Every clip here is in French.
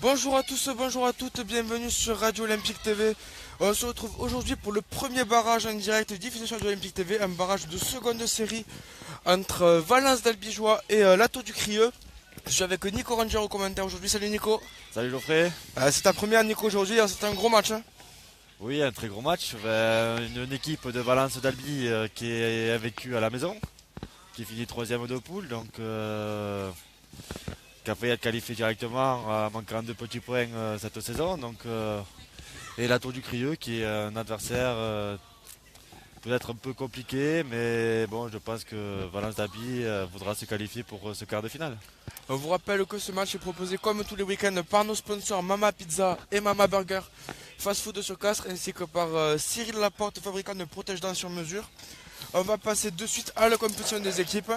Bonjour à tous, bonjour à toutes, bienvenue sur Radio Olympique TV. On se retrouve aujourd'hui pour le premier barrage en direct diffusé sur Radio Olympique TV, un barrage de seconde série entre Valence d'Albigeois et la Tour du Crieux. Je suis avec Nico Ranger au commentaire aujourd'hui. Salut Nico. Salut Geoffrey. C'est ta première Nico aujourd'hui, c'est un gros match. Oui, un très gros match. Une équipe de Valence d'Albi qui est invaincue à la maison, qui finit troisième de poule, donc qui a failli être qualifié directement en manquant de petits points cette saison. Et la Tour du Crieux qui est un adversaire peut-être un peu compliqué, mais bon, je pense que Valence d'Albi voudra se qualifier pour ce quart de finale. On vous rappelle que ce match est proposé comme tous les week-ends par nos sponsors Mama Pizza et Mama Burger, Fast Food sur Castres, ainsi que par Cyril Laporte, fabricant de protège-dents sur mesure. On va passer de suite à la compétition des équipes.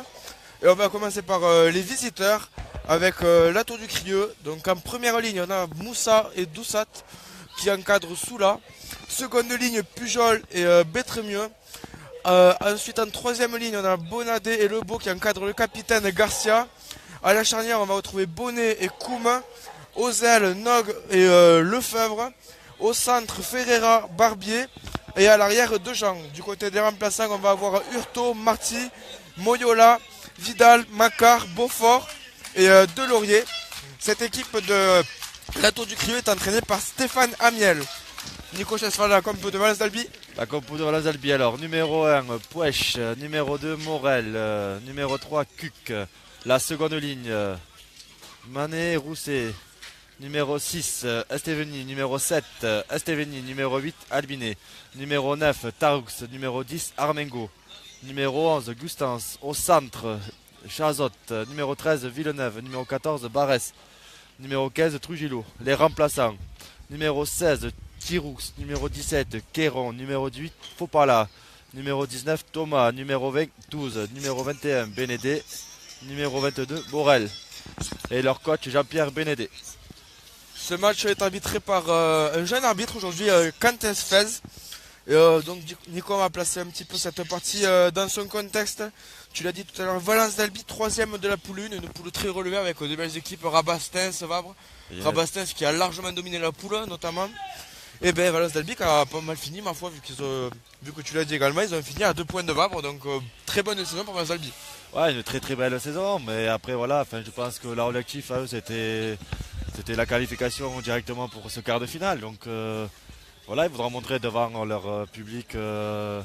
Et on va commencer par les visiteurs avec la Tour du Crieux. Donc en première ligne, on a Moussa et Doussat qui encadrent Soula. Seconde ligne, Pujol et Bétremieux. Ensuite en troisième ligne, on a Bonadé et Lebeau qui encadrent le capitaine Garcia. À la charnière, on va retrouver Bonnet et Koum. Aux ailes, Nog et Lefebvre. Au centre, Ferreira, Barbier. Et à l'arrière, Dejean. Du côté des remplaçants, on va avoir Hurto, Marty, Moyola, Vidal, Macquart, Beaufort et Delaurier. Cette équipe de la Tour du Crieux est entraînée par Stéphane Amiel. Nico Chesfal, la compo de Valence d'Albi. La compo de Valence d'Albi, alors numéro 1, Pouèche, numéro 2, Morel, numéro 3, Cuc. La seconde ligne, Manet, Rousset, numéro 6, Esteveni, numéro 7, Esteveni, numéro 8, Albinet, numéro 9, Tarux, numéro 10, Armengo, numéro 11, Gustance, au centre, Chazot, numéro 13, Villeneuve, numéro 14, Barès, numéro 15, Trujillo. Les remplaçants, numéro 16, Tiroux, numéro 17, Quéron, numéro 18, Fopala, numéro 19, Thomas, numéro 20, 12, numéro 21, Bénédé, numéro 22, Borel. Et leur coach Jean-Pierre Bénédé. Ce match est arbitré par un jeune arbitre aujourd'hui, Quentin Fez. Donc Nico va placer un petit peu cette partie dans son contexte. Tu l'as dit tout à l'heure, Valence d'Albi, troisième de la poule 1, une poule très relevée avec de belles équipes, Rabastens, Vabre. Yes. Rabastens qui a largement dominé la poule notamment. Et bien Valence d'Albi qui a pas mal fini ma foi, vu que tu l'as dit également, ils ont fini à 2 points de Vabre, donc très bonne saison pour Valence d'Albi. Ouais, une très très belle saison, mais après voilà, je pense que l'objectif à eux c'était la qualification directement pour ce quart de finale. Donc voilà, ils voudront montrer devant leur public de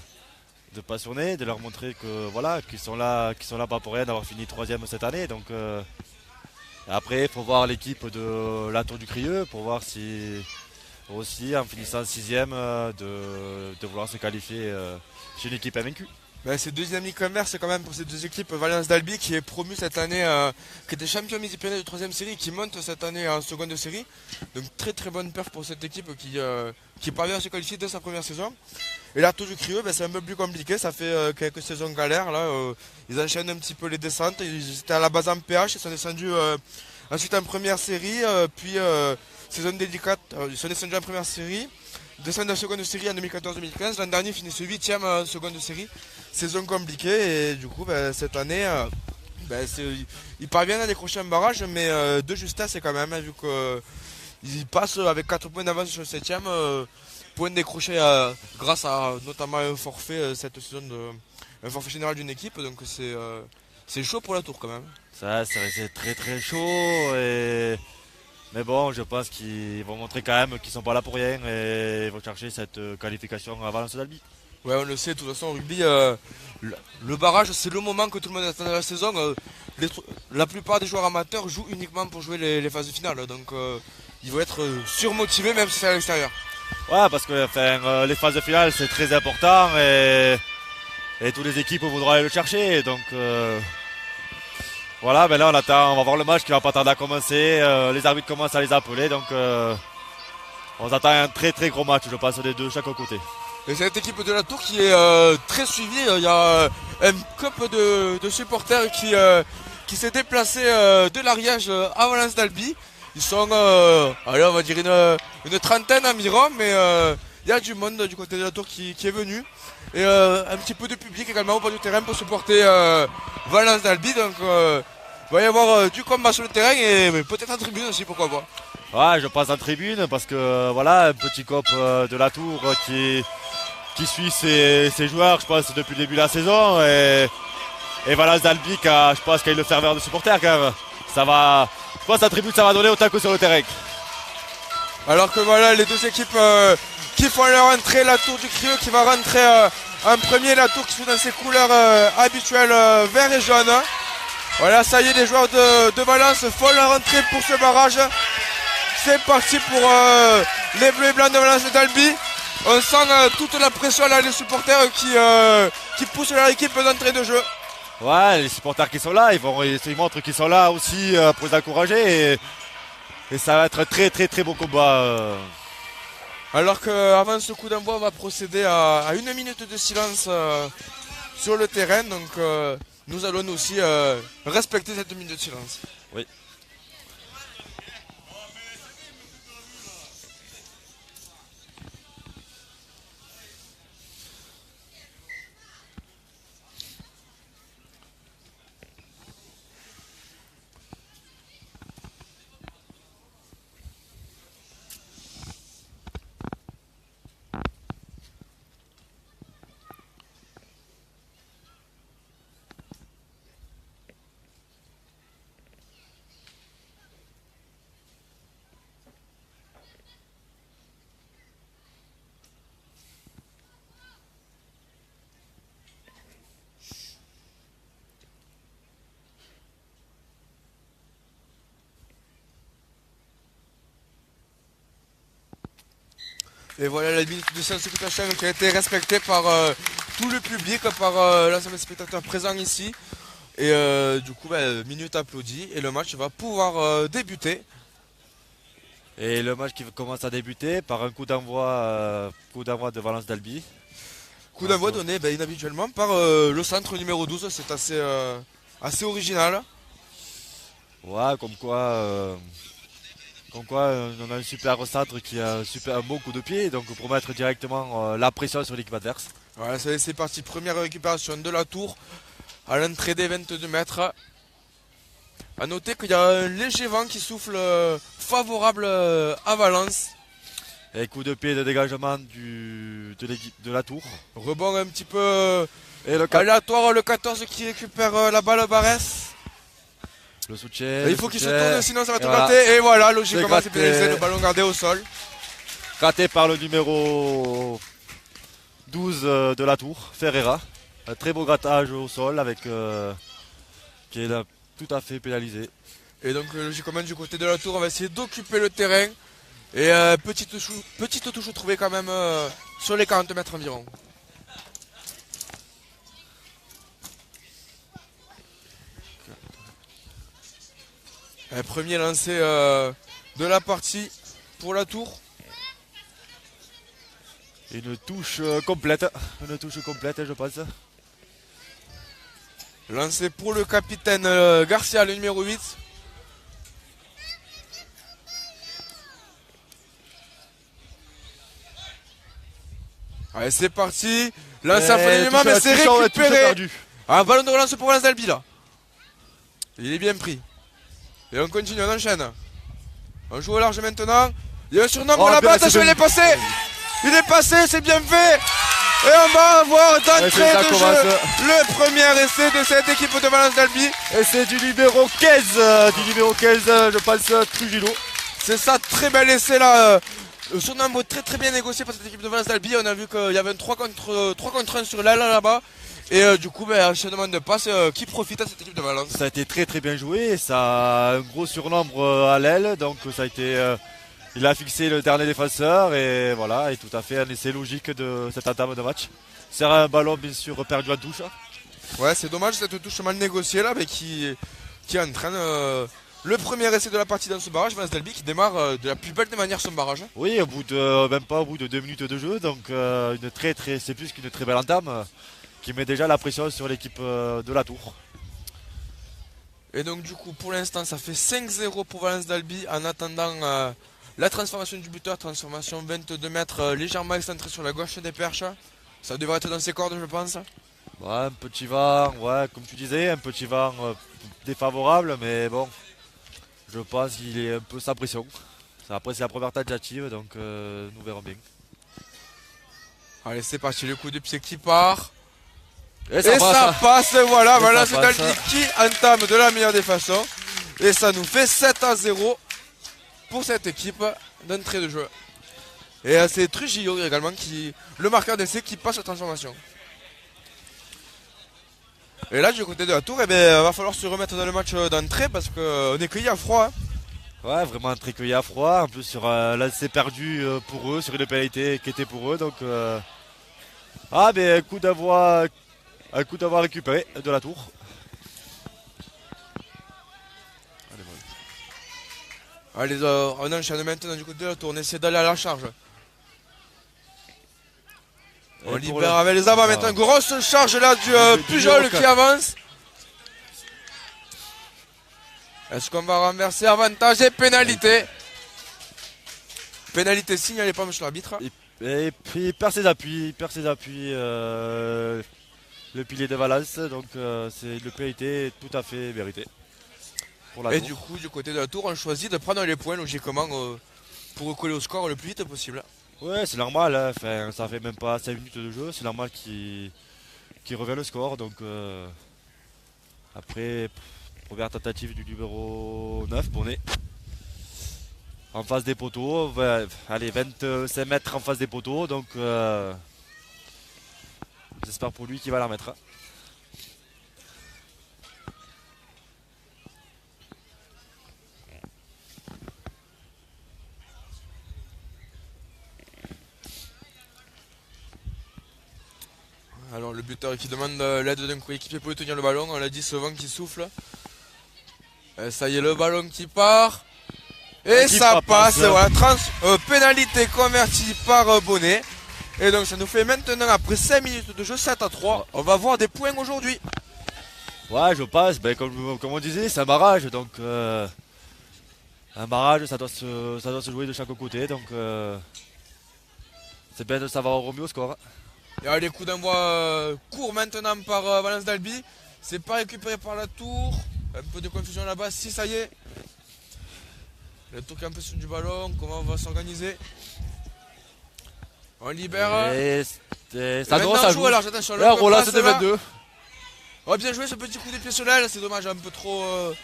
passionnés, de leur montrer que voilà, qu'ils sont là pas pour rien d'avoir fini troisième cette année. Donc après, il faut voir l'équipe de la Tour du Crieux pour voir si aussi en finissant sixième de vouloir se qualifier chez une équipe invaincue. Ben, c'est deux dynamiques inverses quand même pour ces deux équipes. Valence d'Albi qui est promu cette année, qui était champion midi-pyrénées de troisième série, qui monte cette année en seconde série. Donc très très bonne perf pour cette équipe qui parvient à se qualifier dès sa première saison. Et la Tour du Crieux, ben, c'est un peu plus compliqué, ça fait quelques saisons galères. Là, ils enchaînent un petit peu les descentes. Ils étaient à la base en PH, ils sont descendus ensuite en première série, puis saison délicate, ils sont descendus en première série. Descendent en seconde série en 2014-2015. L'an dernier, finissent 8ème en seconde série. Saison compliquée et du coup, cette année, ils parviennent à décrocher un barrage, mais de justesse quand même, vu qu'ils passent avec 4 points d'avance sur le 7ème. Point décroché grâce à notamment un forfait cette saison, un forfait général d'une équipe. Donc c'est chaud pour la Tour quand même. Ça c'est très très chaud mais bon, je pense qu'ils vont montrer quand même qu'ils sont pas là pour rien et ils vont chercher cette qualification à Valence d'Albi. Ouais, on le sait, de toute façon, au rugby, le barrage, c'est le moment que tout le monde attend dans la saison. La plupart des joueurs amateurs jouent uniquement pour jouer les phases finales. Donc, ils vont être surmotivés, même si c'est à l'extérieur. Ouais, parce que les phases finales, c'est très important et toutes les équipes voudront aller le chercher. Donc, voilà, ben là, on attend, on va voir le match qui va pas tarder à commencer. Les arbitres commencent à les appeler. Donc, on attend un très très gros match, je pense, des deux, chaque côté. Et cette équipe de la Tour qui est très suivie. Il y a un couple de supporters qui s'est déplacé de l'Ariège à Valence d'Albi. Ils sont, allez, on va dire une trentaine environ, mais il y a du monde du côté de la Tour qui est venu. Et un petit peu de public également au bord du terrain pour supporter Valence d'Albi. Donc il va y avoir du combat sur le terrain et peut-être en tribune aussi, pourquoi pas. Ouais, je passe en tribune parce que voilà, un petit cop de la tour qui suit ses joueurs, je pense, depuis le début de la saison. Et Valence d'Albi, je pense qu'il y a eu le ferveur de supporters quand même. Ça va, je pense que la tribune, ça va donner autant que sur le terrain. Alors que voilà, les deux équipes qui font leur entrée, la tour du Crieux qui va rentrer en premier, la tour qui joue dans ses couleurs habituelles vert et jaune. Voilà, ça y est, les joueurs de Valence font leur entrée pour ce barrage. C'est parti pour les bleus et blancs de Valence d'Albi. On sent toute la pression là, les supporters qui poussent leur équipe d'entrée de jeu. Ouais, les supporters qui sont là, ils montrent qu'ils sont là aussi pour les encourager. Et ça va être un très très très beau combat. Alors qu'avant ce coup d'envoi, on va procéder à 1 minute de silence sur le terrain. Donc nous allons aussi respecter cette minute de silence. Oui. Et voilà la minute de silence qui a été respectée par tout le public, par l'ensemble des spectateurs présents ici. Et du coup, minute applaudie et le match va pouvoir débuter. Et le match qui commence à débuter par un coup d'envoi de Valence d'Albi. Coup d'envoi donné inhabituellement par le centre numéro 12, c'est assez original. Ouais, comme quoi on a un super centre qui a un bon coup de pied, donc pour mettre directement la pression sur l'équipe adverse. Voilà, c'est parti, première récupération de la tour à l'entrée des 22 mètres. A noter qu'il y a un léger vent qui souffle favorable à Valence. Et coup de pied de dégagement de la tour. Rebond un petit peu Et aléatoire, le 14 qui récupère la balle Barès. Le soutien. Il faut qu'il se tourne, sinon ça va tout gratter. Et voilà, logiquement c'est pénalisé, le ballon gardé au sol. Gratté par le numéro 12 de la tour, Ferreira. Un très beau grattage au sol avec qui est là, tout à fait pénalisé. Et donc logiquement du côté de la tour, on va essayer d'occuper le terrain. Et petite touche trouvée quand même sur les 40 mètres environ. Un premier lancé de la partie pour la tour. Une touche complète, je pense. Lancé pour le capitaine Garcia, le numéro 8. Allez, c'est parti. Lancé à fond mais c'est récupéré. Un ballon de relance pour Valence d'Albi là. Il est bien pris. Et on continue, on enchaîne. On joue au large maintenant. Il y a un surnombre là-bas, attention, il est passé. Il est passé, c'est bien fait. Et on va avoir d'entrée de jeu le premier essai de cette équipe de Valence d'Albi. Et c'est du numéro 15, je pense, Trujillo. C'est ça, très bel essai là. Surnombre très très bien négocié par cette équipe de Valence d'Albi. On a vu qu'il y avait un 3 contre 1 sur l'aile là-bas. Et du coup, enchaînement de passe qui profite à cette équipe de Valence. Ça a été très très bien joué. Ça a un gros surnombre à l'aile. Donc ça a été. Il a fixé le dernier défenseur. Et voilà, et tout à fait un essai logique de cette entame de match. C'est un ballon bien sûr perdu en touche. Ouais, c'est dommage cette touche mal négociée là, mais qui entraîne le premier essai de la partie dans ce barrage. Valence d'Albi qui démarre de la plus belle des manières son barrage. Oui, même pas au bout de 2 minutes de jeu. Donc c'est plus qu'une très belle entame. Qui met déjà la pression sur l'équipe de la tour. Et donc du coup pour l'instant ça fait 5-0 pour Valence d'Albi en attendant la transformation du buteur, transformation 22 mètres légèrement excentrée sur la gauche des perches. Ça devrait être dans ses cordes je pense. Ouais, un petit vent, ouais, comme tu disais, un petit vent défavorable, mais bon, je pense qu'il est un peu sans pression. Après, c'est la première tentative, donc nous verrons bien. Allez, c'est parti, le coup de pied qui part. Et ça passe, voilà, voilà, c'est passe. Dalby qui entame de la meilleure des façons. Et ça nous fait 7-0 pour cette équipe d'entrée de jeu. Et c'est Trujillo également, le marqueur d'essai qui passe la transformation. Et là, du côté de la tour, eh ben, va falloir se remettre dans le match d'entrée parce qu'on est cueilli à froid. Hein. Ouais, vraiment très cueilli à froid. Un peu sur lancer perdu pour eux, sur une pénalité qui était pour eux. Donc, un coup d'avoir récupéré de la tour. Allez, on enchaîne maintenant du côté de la tour. On essaie d'aller à la charge. On libère avec les avants maintenant. Grosse charge là du Pujol qui avance. Est-ce qu'on va renverser avantage et pénalité? Pénalité signalée pas monsieur l'arbitre. Et puis il perd ses appuis, le pilier de Valence, donc c'est le pénalité tout à fait mérité. Pour la et tour. du coup du côté de la tour on choisit de prendre les points logiquement pour recoller au score le plus vite possible. Ouais, c'est normal, hein. Enfin, ça fait même pas 5 minutes de jeu, c'est normal qu'il revient le score. Donc après, première tentative du numéro 9, Bonnet. En face des poteaux, allez, 25 mètres en face des poteaux, donc j'espère pour lui qu'il va la remettre. Alors le buteur qui demande l'aide d'un coéquipier pour lui tenir le ballon, on l'a dit, ce vent qui souffle. Ça y est, le ballon qui part. Et ça passe, voilà, pénalité convertie par Bonnet. Et donc ça nous fait maintenant, après 5 minutes de jeu, 7-3. On va voir des points aujourd'hui. Ouais, je passe, comme on disait, c'est un barrage. Donc un barrage, ça doit se jouer de chaque côté. Donc c'est bien de savoir remis au score. Il y a des coups d'envoi courts maintenant par Valence d'Albi. C'est pas récupéré par la tour. Un peu de confusion là-bas. Si, ça y est. La tour qui est un peu sur du ballon. Comment on va s'organiser? On libère. Et ça joue. Alors, attention. Là, Roland, c'est 22. On va bien jouer ce petit coup de pied sur l'aile. C'est dommage, un peu trop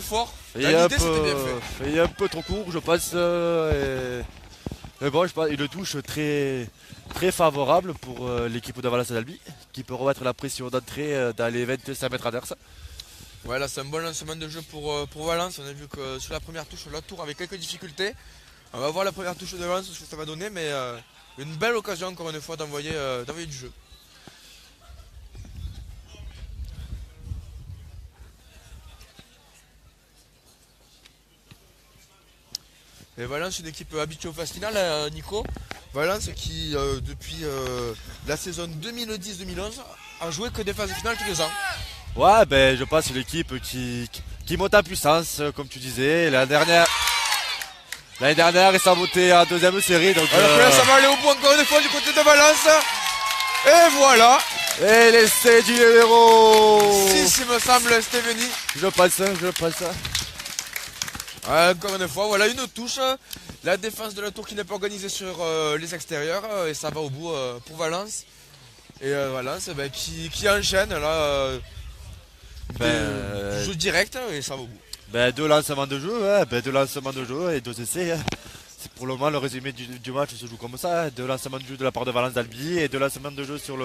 fort. Il est un peu trop court, je pense. Mais bon, je pense, il le touche très favorable pour l'équipe de Valence d'Albi, qui peut remettre la pression d'entrée dans les 25 mètres adverses. Ouais, là c'est un bon lancement de jeu pour Valence. On a vu que sur la première touche, la tour avait quelques difficultés. On va voir la première touche de Valence, ce que ça va donner, mais une belle occasion encore une fois d'envoyer du jeu. Et Valence, une équipe habituée aux phases finales, Nico. Valence qui, depuis la saison 2010-2011, a joué que des phases finales tous les ans. Ouais, je pense que c'est l'équipe qui monte en puissance, comme tu disais. L'année dernière, ils sont montés en deuxième série. Donc, alors que là, ça va aller au bout encore une fois du côté de Valence. Et voilà. Et l'essai du numéro 6, il me semble, Steveni. Je pense. Encore une fois, voilà une touche. La défense de la tour qui n'est pas organisée sur les extérieurs. Et ça va au bout pour Valence. Et Valence qui enchaîne là. Jeu direct et ça va au bout. Deux lancements de jeu, et 2 essais. Hein. C'est pour le moment le résumé du match se joue comme ça. Hein. 2 lancements de jeu de la part de Valence d'Albi et 2 lancements de jeu sur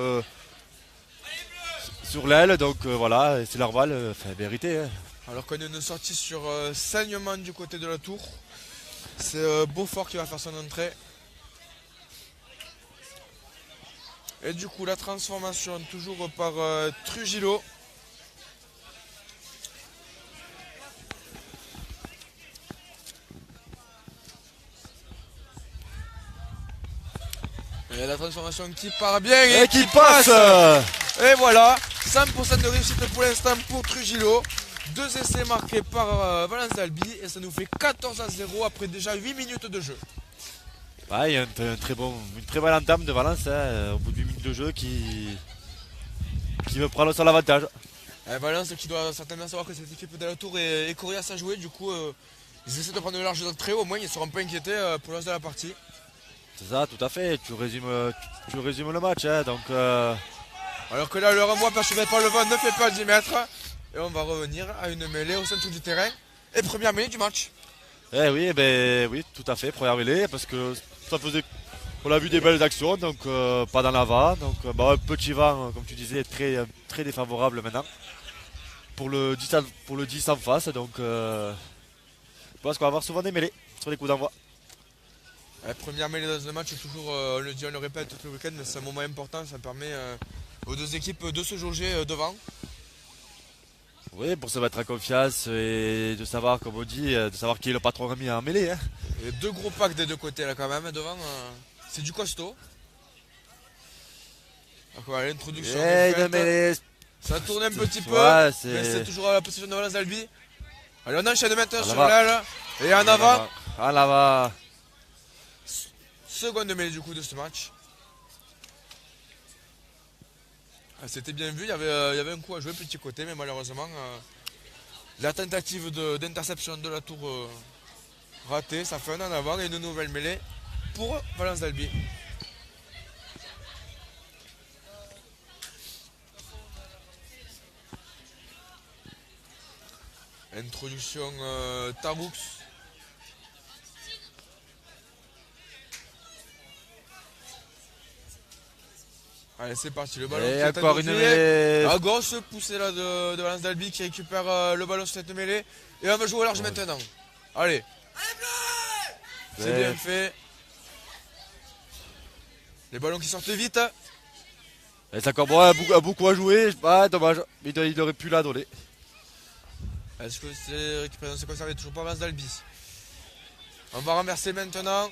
l'aile. Donc voilà, c'est normal, vérité. Hein. Alors qu'on a une sortie sur saignement du côté de la tour. C'est Beaufort qui va faire son entrée. Et du coup la transformation toujours par Trujillo. Et la transformation qui part bien et qui passe. Et voilà, 100% de réussite pour l'instant pour Trujillo. 2 essais marqués par Valence d'Albi et ça nous fait 14-0 après déjà 8 minutes de jeu. Ouais, il y a une très belle entame de Valence au bout de 8 minutes de jeu qui me prend sur l'avantage. Valence qui doit certainement savoir que cette équipe de la tour est coriace à jouer, du coup Ils essaient de prendre le large de très haut, au moins ils ne seront pas inquiétés pour le reste de la partie. C'est ça, tout à fait. Tu résumes le match. Hein, donc, Alors que là, le renvoi perçu par le vent ne fait pas 10 mètres. Et on va revenir à une mêlée au centre du terrain. Et première mêlée du match. Oui, tout à fait. Première mêlée, parce que ça faisait. On a vu des belles actions, donc pas dans la vent. Donc, un petit vent, comme tu disais, très, très défavorable maintenant. Pour le 10 en face. Donc, je pense qu'on va avoir souvent des mêlées sur les coups d'envoi. La première mêlée dans un match, toujours, on le dit, on le répète tout le week-end, mais c'est un moment important. Ça permet aux deux équipes de se jauger devant. Oui, pour se mettre en confiance et de savoir, comme on dit, de savoir qui est le patron remis en mêlée. Hein. Et deux gros packs des deux côtés là quand même devant. C'est du costaud. Donc voilà, l'introduction. Ça tourne un petit peu. Ouais, mais c'est toujours la position de Valence d'Albi. Allez, on enchaîne maintenant sur avant. l'aile. Et en avant. En avant. Seconde mêlée du coup de ce match. C'était bien vu, il y avait un coup à jouer petit côté, mais malheureusement la tentative d'interception de la tour ratée, ça fait un en avant et une nouvelle mêlée pour Valence d'Albi. Introduction Taroux. Allez, c'est parti, le ballon. Et encore une mêlée. La grosse poussée là de Valence d'Albi qui récupère le ballon sur cette mêlée. Et on va jouer au large maintenant. Allez. C'est bien fait. Les ballons qui sortent vite. Et c'est encore beaucoup à jouer. Dommage. Il aurait pu la donner. Est-ce que c'est récupéré, c'est conservé toujours pas Valence d'Albi. On va renverser maintenant.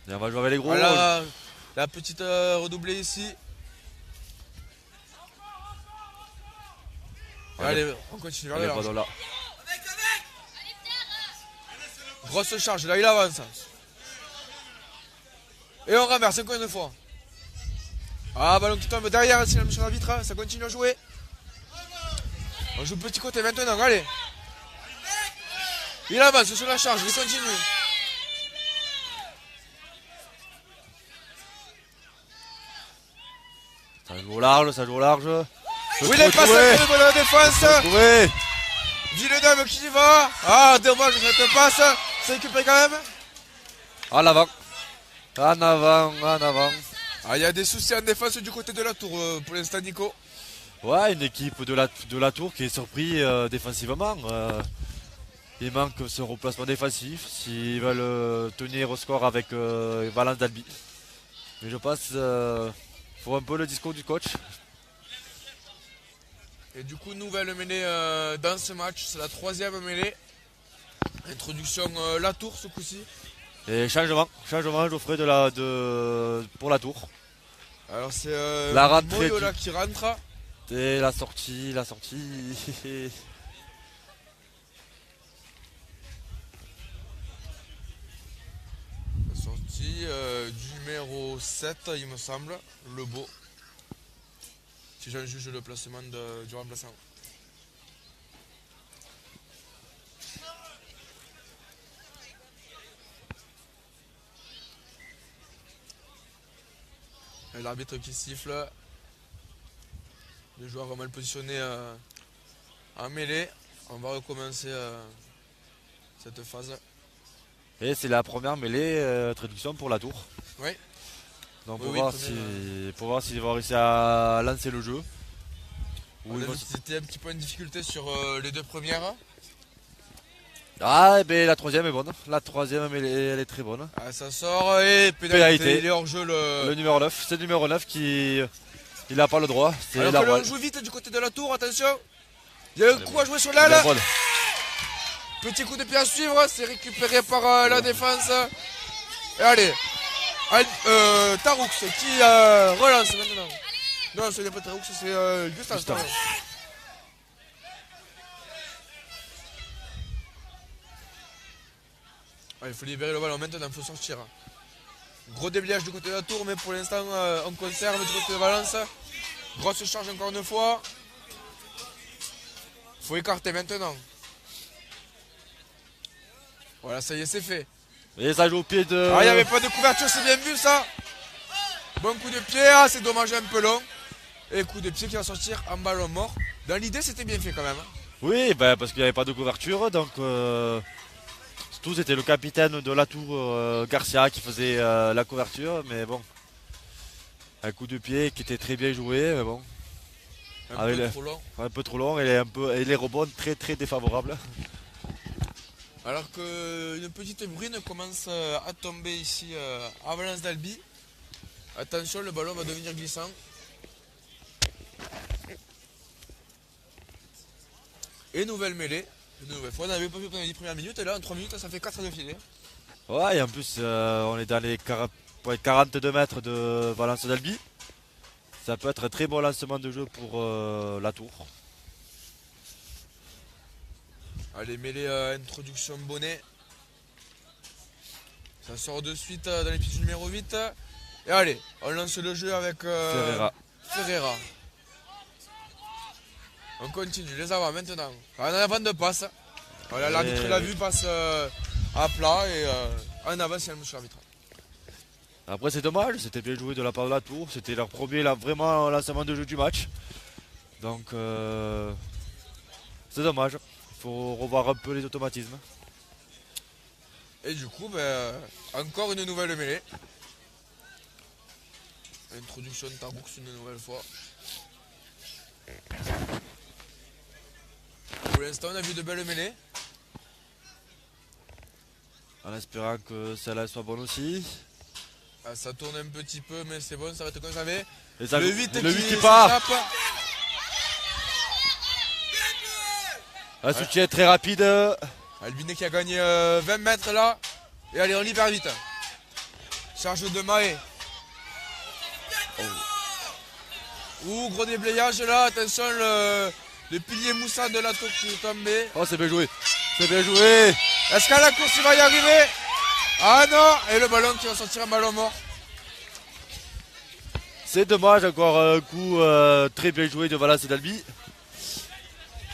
Et on va jouer avec les gros. Voilà, la petite redoublée ici. Allez, on continue vers le large. Grosse charge, là il avance. Et on renverse encore une fois. Ah, ballon qui tombe derrière, c'est sur l'arbitre, ça continue à jouer. On joue petit côté maintenant, allez. Il avance sur la charge, il continue. Ça joue au large. Oui, il est passé de la défense. Villeneuve qui y va. Ah, dommage cette passe. C'est récupéré quand même. En avant. Ah, il y a des soucis en défense du côté de la tour pour l'instant, Nico. Ouais, une équipe de la tour qui est surpris défensivement. Il manque ce replacement défensif s'ils veulent tenir au score avec Valence d'Albi. Mais je pense faut un peu le discours du coach. Et du coup, nouvelle mêlée dans ce match. C'est la troisième mêlée. Introduction la tour ce coup-ci. Et changement Geoffrey pour la tour. Alors c'est la rentrée Moyola qui rentre. Et la sortie. La sortie du numéro 7, il me semble, le beau. Si j'en juge le placement du remplaçant. L'arbitre qui siffle. Les joueurs mal positionnés en mêlée. On va recommencer cette phase. Et c'est la première mêlée traduction pour la tour. Oui. Donc pour voir s'ils vont réussir à lancer le jeu. C'était un petit peu une difficulté sur les deux premières. Ah, et la troisième est bonne. La troisième, elle est très bonne. Ah, ça sort et pénalité. Il est hors jeu le numéro 9. C'est le numéro 9 qui. Il n'a pas le droit. Alors que l'on joue vite du côté de la tour, attention. Il y a un coup à jouer sur l'aile. Petit coup de pied à suivre, c'est récupéré par la défense. Et allez. Taroux qui relance maintenant. Non, ce n'est pas Taroux, c'est Gustave. Il faut libérer le ballon maintenant, il faut sortir. Gros déblayage du côté de la tour, mais pour l'instant on conserve du côté de Valence. Grosse charge encore une fois. Faut écarter maintenant. Voilà, ça y est, c'est fait. Et ça joue au pied de... Ah, il n'y avait pas de couverture, c'est bien vu ça. Bon coup de pied, ah, c'est dommage, un peu long. Et coup de pied qui va sortir en ballon mort. Dans l'idée, c'était bien fait quand même. Oui, ben, parce qu'il n'y avait pas de couverture, donc surtout c'était le capitaine de la tour, Garcia, qui faisait la couverture, mais bon, un coup de pied qui était très bien joué, mais bon, Trop long. un peu trop long et les rebonds très très défavorables. Alors qu'une petite brune commence à tomber ici à Valence d'Albi. Attention, le ballon va devenir glissant. Et nouvelle mêlée. Une nouvelle fois, on n'avait pas vu pendant les 10 premières minutes. Et là, en 3 minutes, ça fait 4 de filet. Ouais, et en plus, on est dans les 42 mètres de Valence d'Albi. Ça peut être un très bon lancement de jeu pour la tour. Allez, mêlée introduction bonnet. Ça sort de suite dans l'épisode numéro 8. Et allez, on lance le jeu avec Ferreira. On continue, les avants maintenant. En avant de passe. Voilà, l'arbitre l'a vu, passe à plat et en avant, c'est le monsieur arbitre. Après, c'est dommage, c'était bien joué de la part de la tour. C'était leur premier vraiment lancement de jeu du match. Donc, c'est dommage. Il faut revoir un peu les automatismes. Et du coup, encore une nouvelle mêlée. Introduction de Tarboux une nouvelle fois. Pour l'instant, on a vu de belles mêlées. En espérant que celle-là soit bonne aussi. Ah, ça tourne un petit peu, mais c'est bon, ça va être comme ça avait. Et ça, Le 8 qui part. s'échappe. Un soutien très rapide. Albinet qui a gagné 20 mètres là. Et allez, on libère vite. Charge de Maé. Ouh, gros déblayage là. Attention, le pilier moussant de la tour qui est tombé. Oh, c'est bien joué. C'est bien joué. Est-ce qu'à la course il va y arriver? Ah non. Et le ballon qui va sortir un ballon mort. C'est dommage, encore un coup très bien joué de Valence d'Albi.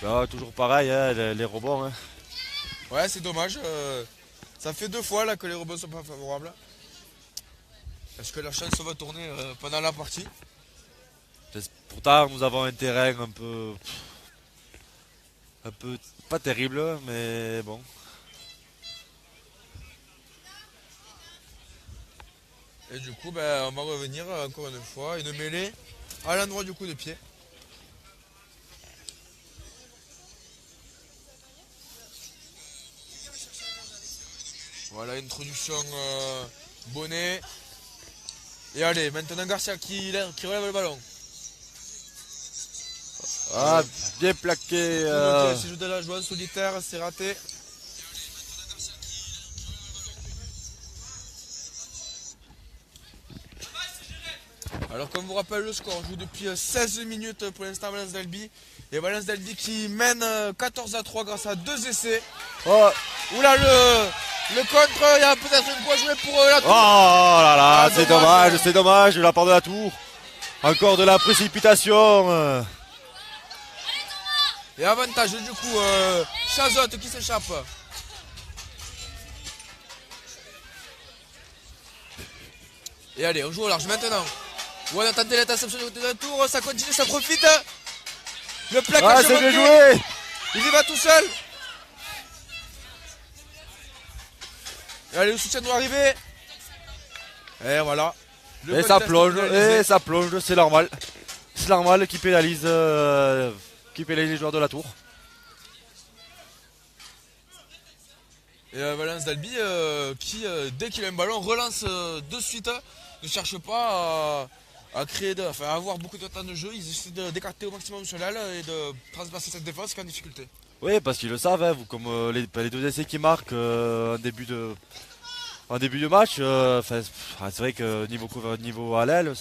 Bah, toujours pareil, hein, les rebonds. Hein. Ouais, c'est dommage. Ça fait 2 fois là que les rebonds sont pas favorables. Est-ce que la chance va tourner pendant la partie? Pourtant, nous avons un terrain un peu pas terrible, mais bon. Et du coup, on va revenir encore une fois. Une mêlée à l'endroit du coup de pied. Voilà, introduction bonnet. Et allez, maintenant Garcia qui relève le ballon. Ah, bien plaqué. C'est joué de la joie solitaire, c'est raté. Alors comme vous rappelle le score, on joue depuis 16 minutes pour l'instant Valence d'Albi. Et Valence d'Albi qui mène 14-3 grâce à 2 essais. Oh. Oula le contre, il y a peut-être une fois joué pour la tour. Oh là là, Ah, c'est dommage de la part de la tour. Encore de la précipitation. Et avantage du coup, Chazotte qui s'échappe. Et allez, on joue au large maintenant. On a tenté l'interception du côté de la tour, ça continue, ça profite. Le plaquage. Ah, c'est bien joué. Il y va tout seul. Et allez, le soutien doit arriver. Et voilà. Et ça plonge, c'est normal. C'est normal qu'il pénalise les joueurs de la tour. Et Valence d'Albi qui, dès qu'il a un ballon, relance de suite. Ne cherche pas à créer, à avoir beaucoup de temps de jeu. Ils essaient d'écarter au maximum sur l'aile et de transpercer cette défense qui est en difficulté. Oui, parce qu'ils le savent, hein, comme les 2 essais qui marquent en début de match, c'est vrai que niveau à l'aile,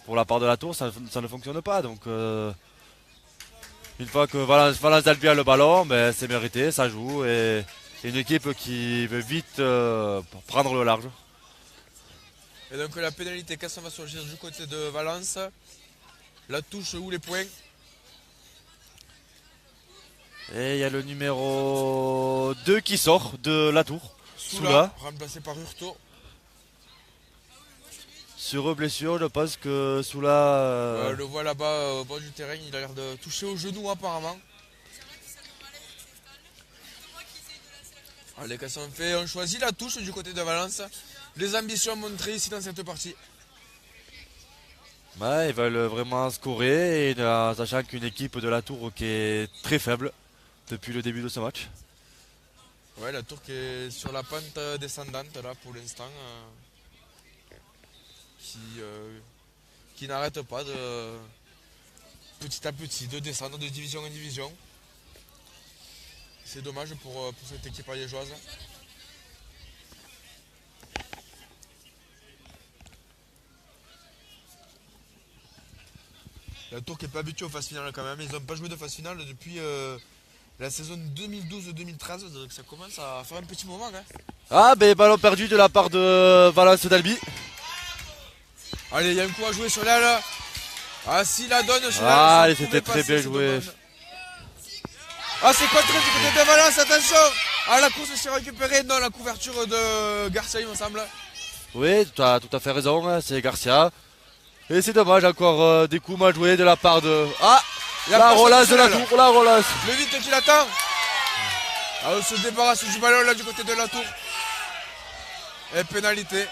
pour la part de la tour, ça ne fonctionne pas. Donc, une fois que Valence d'Albi a le ballon, c'est mérité, ça joue. Et une équipe qui veut vite prendre le large. Et donc la pénalité, qu'est-ce qu'on va surgir du côté de Valence? La touche ou les points? Et il y a le numéro 2 qui sort de la tour. Soula, remplacé par Hurto. Sur blessure, je pense que Soula. Le voit là-bas au bord du terrain, il a l'air de toucher au genou apparemment. Allez, qu'est-ce qu'on fait? On choisit la touche du côté de Valence. Les ambitions montrées ici dans cette partie. Ouais, ils veulent vraiment scorer, et sachant qu'une équipe de la tour qui est très faible depuis le début de ce match. Ouais, la tour qui est sur la pente descendante là pour l'instant. Qui n'arrête pas de petit à petit de descendre de division en division. C'est dommage pour cette équipe liégeoise. La tour qui n'est pas habituée aux phases finales quand même. Ils n'ont pas joué de phase finale depuis la saison 2012-2013. Donc ça commence à faire un petit moment. Hein. Ah, ben ballon perdu de la part de Valence d'Albi. Allez, il y a un coup à jouer sur l'aile. Ah, si la donne sur l'aile. Ah, c'était très bien joué. Ah, c'est contré du côté de Valence, attention. Ah, la course s'est récupérée. Non, la couverture de Garcia, il me semble. Oui, tu as tout à fait raison, hein, c'est Garcia. Et c'est dommage, encore des coups mal joués de la part de... Ah, la relance de la tour, la relance. Le vite qui l'attend. Ah, on se débarrasse du ballon là du côté de la tour. Et pénalité.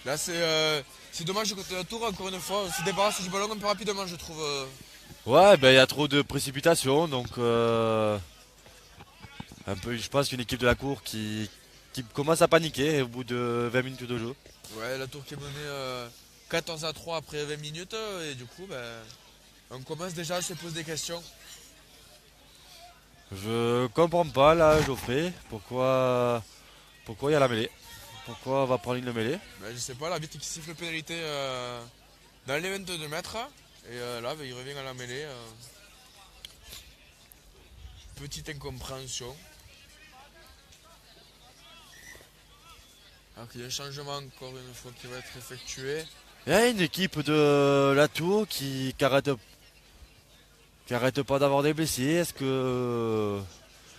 Là c'est dommage du côté de la tour, encore une fois, on se débarrasse du ballon un peu rapidement je trouve. Ouais, ben il y a trop de précipitation, donc un peu, je pense qu'une équipe de la cour qui commence à paniquer au bout de 20 minutes de jeu. Ouais, la tour qui est menée 14-3 après 20 minutes et du coup on commence déjà à se poser des questions. Je comprends pas là Geoffrey, pourquoi il y a la mêlée? Pourquoi on va prendre une mêlée? Je sais pas, l'arbitre qui siffle pénalité dans les 22 mètres. Et là, il revient à la mêlée. Petite incompréhension. Alors qu'il y a un changement encore une fois qui va être effectué. Il y a une équipe de la tour qui arrête pas d'avoir des blessés. Est-ce que,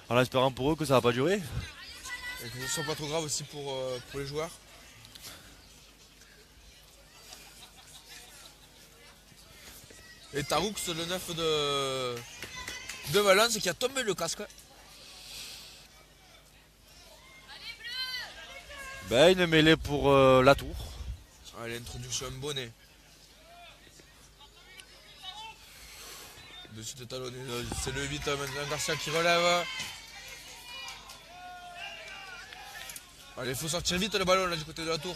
en espérant pour eux que ça va pas durer? Et que ce ne soit pas trop grave aussi pour les joueurs. Et Taroux, le 9 de Valence, qui a tombé le casque. Ben, une mêlée pour la tour. Allez, introduction bonnet. Dessus de talonné, c'est le 8 maintenant, Garcia qui relève. Allez, il faut sortir vite le ballon là du côté de la tour.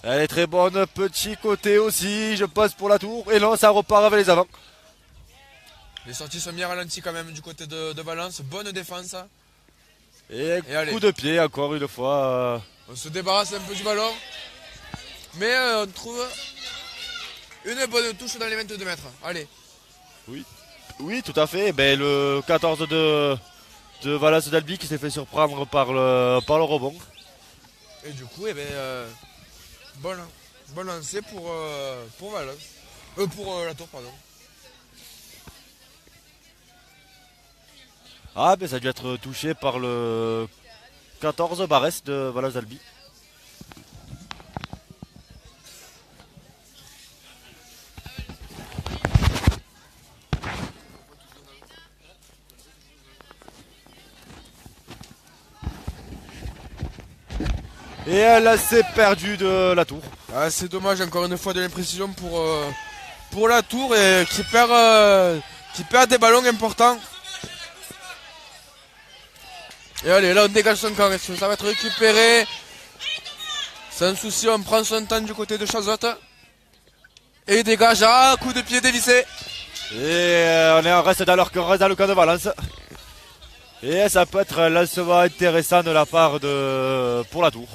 Elle est très bonne, petit côté aussi, je passe pour la tour. Et non, ça repart avec les avants. Les sorties sont bien ralenties quand même du côté de Valence. Bonne défense. Et coup de pied encore une fois. On se débarrasse un peu du ballon. Mais on trouve une bonne touche dans les 22 mètres. Allez. Oui, tout à fait. Ben, le 14 de Valence d'Albi qui s'est fait surprendre par le rebond. Et du coup, bon lancer pour Valence. Pour la tour, pardon. Ah, ben ça a dû être touché par le 14 Barès de Valence d'Albi. Et elle s'est perdue de la tour. Ah, c'est dommage, encore une fois de l'imprécision pour la tour et qui perd des ballons importants. Et allez, là on dégage son camp, ça va être récupéré. Sans souci, on prend son temps du côté de Chazotte. Et il dégage, coup de pied dévissé. Et on reste dans le camp de Valence. Et ça peut être un lancement intéressant de la part pour la tour.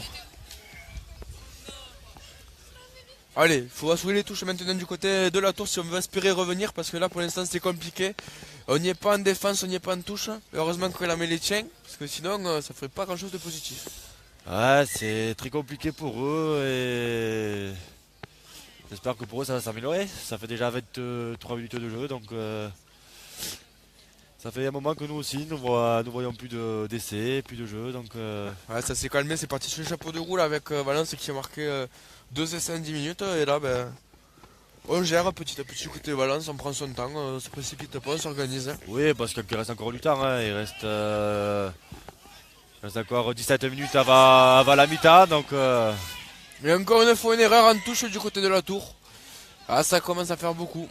Allez, il faut assouiller les touches maintenant du côté de la tour si on veut espérer revenir parce que là pour l'instant c'est compliqué. On n'y est pas en défense, on n'y est pas en touche. Heureusement que la mêlée tient parce que sinon ça ferait pas grand chose de positif. Ouais, c'est très compliqué pour eux et J'espère que pour eux ça va s'améliorer. Ça fait déjà 23 minutes de jeu, donc ça fait un moment que nous aussi nous voyons plus d'essais, plus de jeux. Donc Ouais, ça s'est calmé, c'est parti sur le chapeau de roue là, avec Valence qui a marqué 2 essais en 10 minutes. Et là, ben, on gère petit à petit côté Valence, on prend son temps, on se précipite pas, on s'organise. Hein. oui, parce qu'il reste encore du temps. Hein. Il reste encore 17 minutes avant la mi-temps. Donc Et encore une fois, une erreur en touche du côté de la tour. Ah, ça commence à faire beaucoup.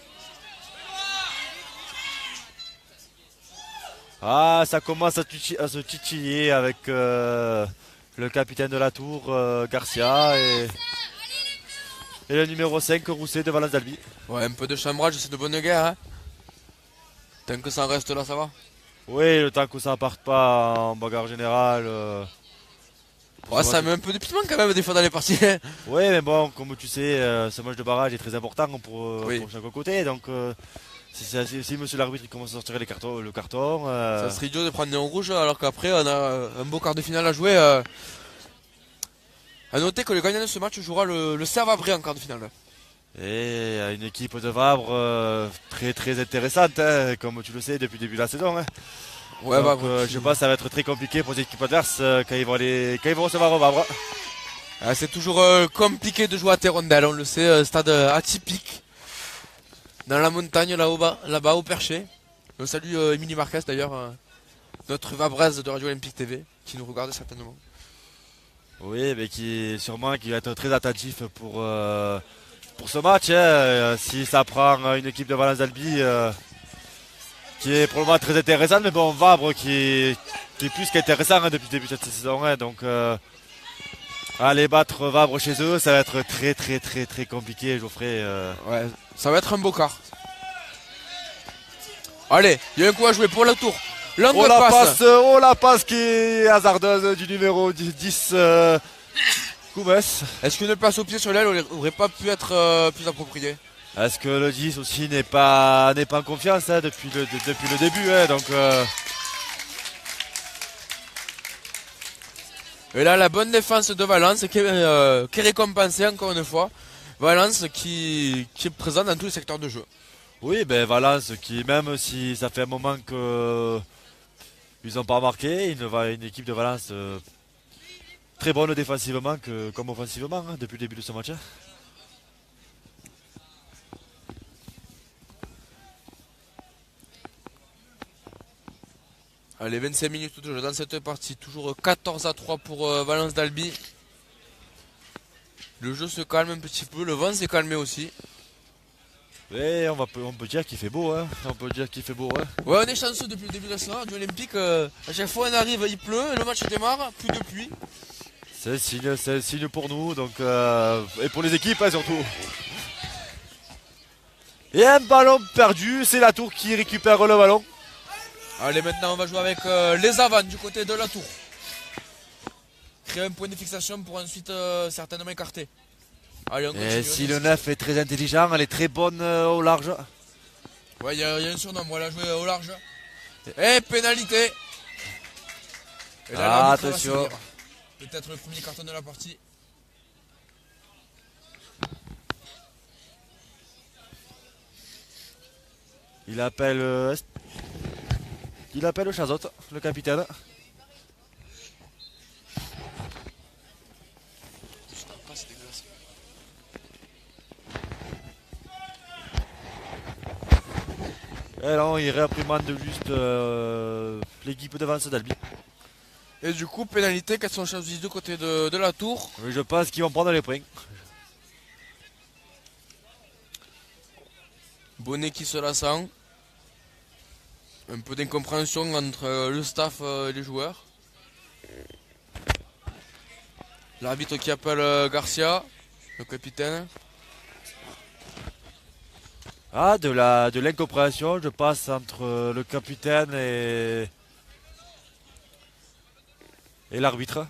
ça commence à se titiller avec le capitaine de la tour, Garcia, et le numéro 5, Rousset de Valence d'Albi. Ouais, un peu de chambrage, c'est de bonne guerre. Hein. Tant que ça reste là, ça va. Oui, le temps que ça parte pas en bagarre générale. Ouais, ça met un peu de piment quand même des fois dans les parties. Oui, mais bon, comme tu sais, ce match de barrage est très important Oui. pour chaque côté. Donc, si monsieur l'arbitre il commence à sortir le carton. Ça serait idiot de prendre un rouge alors qu'après on a un beau quart de finale à jouer. A noter que le gagnant de ce match jouera le Cerf-Abré en quart de finale. Et une équipe de Vabre très très intéressante, hein, comme tu le sais depuis le début de la saison. Hein. Ouais, Donc, bah, je pense que ça va être très compliqué pour les équipes adverses quand ils vont recevoir Vabre. c'est toujours compliqué de jouer à Terrondelle, on le sait, stade atypique. Dans la montagne là-bas au Perché. On salue Émilie Marquez d'ailleurs, notre Vabraise de Radio Olympique TV, qui nous regarde certainement. Oui, mais qui va être très attentif pour ce match. Hein. Si ça prend une équipe de Valence d'Albi qui est probablement très intéressante, mais bon, Vabre qui est plus qu'intéressant hein, depuis le début de cette saison. Hein. Donc aller battre Vabre chez eux, ça va être très très très très compliqué, Geoffrey. Ouais, ça va être un beau quart. Allez, il y a un coup à jouer pour le tour. Oh la passe qui est hasardeuse du numéro 10 Koumès. Est-ce qu'une passe au pied sur l'aile aurait pas pu être plus appropriée? Est-ce que le 10 aussi n'est pas en confiance hein, depuis le début hein, donc Et là la bonne défense de Valence qui est récompensée encore une fois. Valence qui est présent dans tous les secteurs de jeu. Oui, ben Valence qui même si ça fait un moment que ils n'ont pas marqué, une équipe de Valence très bonne défensivement comme offensivement hein, depuis le début de ce match. Hein. Allez, 25 minutes de jeu dans cette partie, toujours 14-3 pour Valence d'Albi. Le jeu se calme un petit peu, le vent s'est calmé aussi. Et on peut dire qu'il fait beau, hein. On peut dire qu'il fait beau, hein. Ouais, on est chanceux depuis le début de la saison du Olympique. À chaque fois on arrive, il pleut, et le match démarre, plus de pluie. C'est un signe pour nous, donc et pour les équipes hein, surtout. Et un ballon perdu, c'est la tour qui récupère le ballon. Allez, maintenant on va jouer avec les avants du côté de la tour. Créer un point de fixation pour ensuite certainement écarter. Allez, on continue. Et si le 9 est très intelligent, elle est très bonne au large. Ouais, il y a un surnom, on l'a joué au large. Et pénalité. Et là, attention. Peut-être le premier carton de la partie. Il appelle Chazotte, le capitaine. Et non, il réprimande juste l'équipe de Valence d'Albi. Et du coup, pénalité, quelles sont choisies du côté de la tour. Oui, je pense qu'ils vont prendre les points. Bonnet qui se la sent. Un peu d'incompréhension entre le staff et les joueurs. L'arbitre qui appelle Garcia, le capitaine. De l'incompréhension, je passe entre le capitaine et l'arbitre.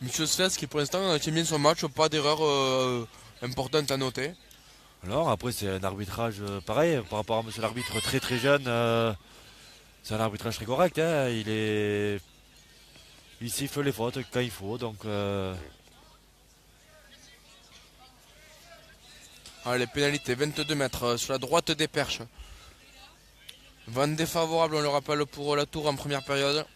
Monsieur Svets qui pour l'instant tient bien son match, pas d'erreur importante à noter. Alors après c'est un arbitrage pareil par rapport à monsieur l'arbitre très très jeune. C'est un arbitrage très correct. Hein, il siffle les fautes quand il faut. Donc Allez, pénalité, 22 mètres sur la droite des perches. Vent défavorable, on le rappelle, pour la Tour en première période.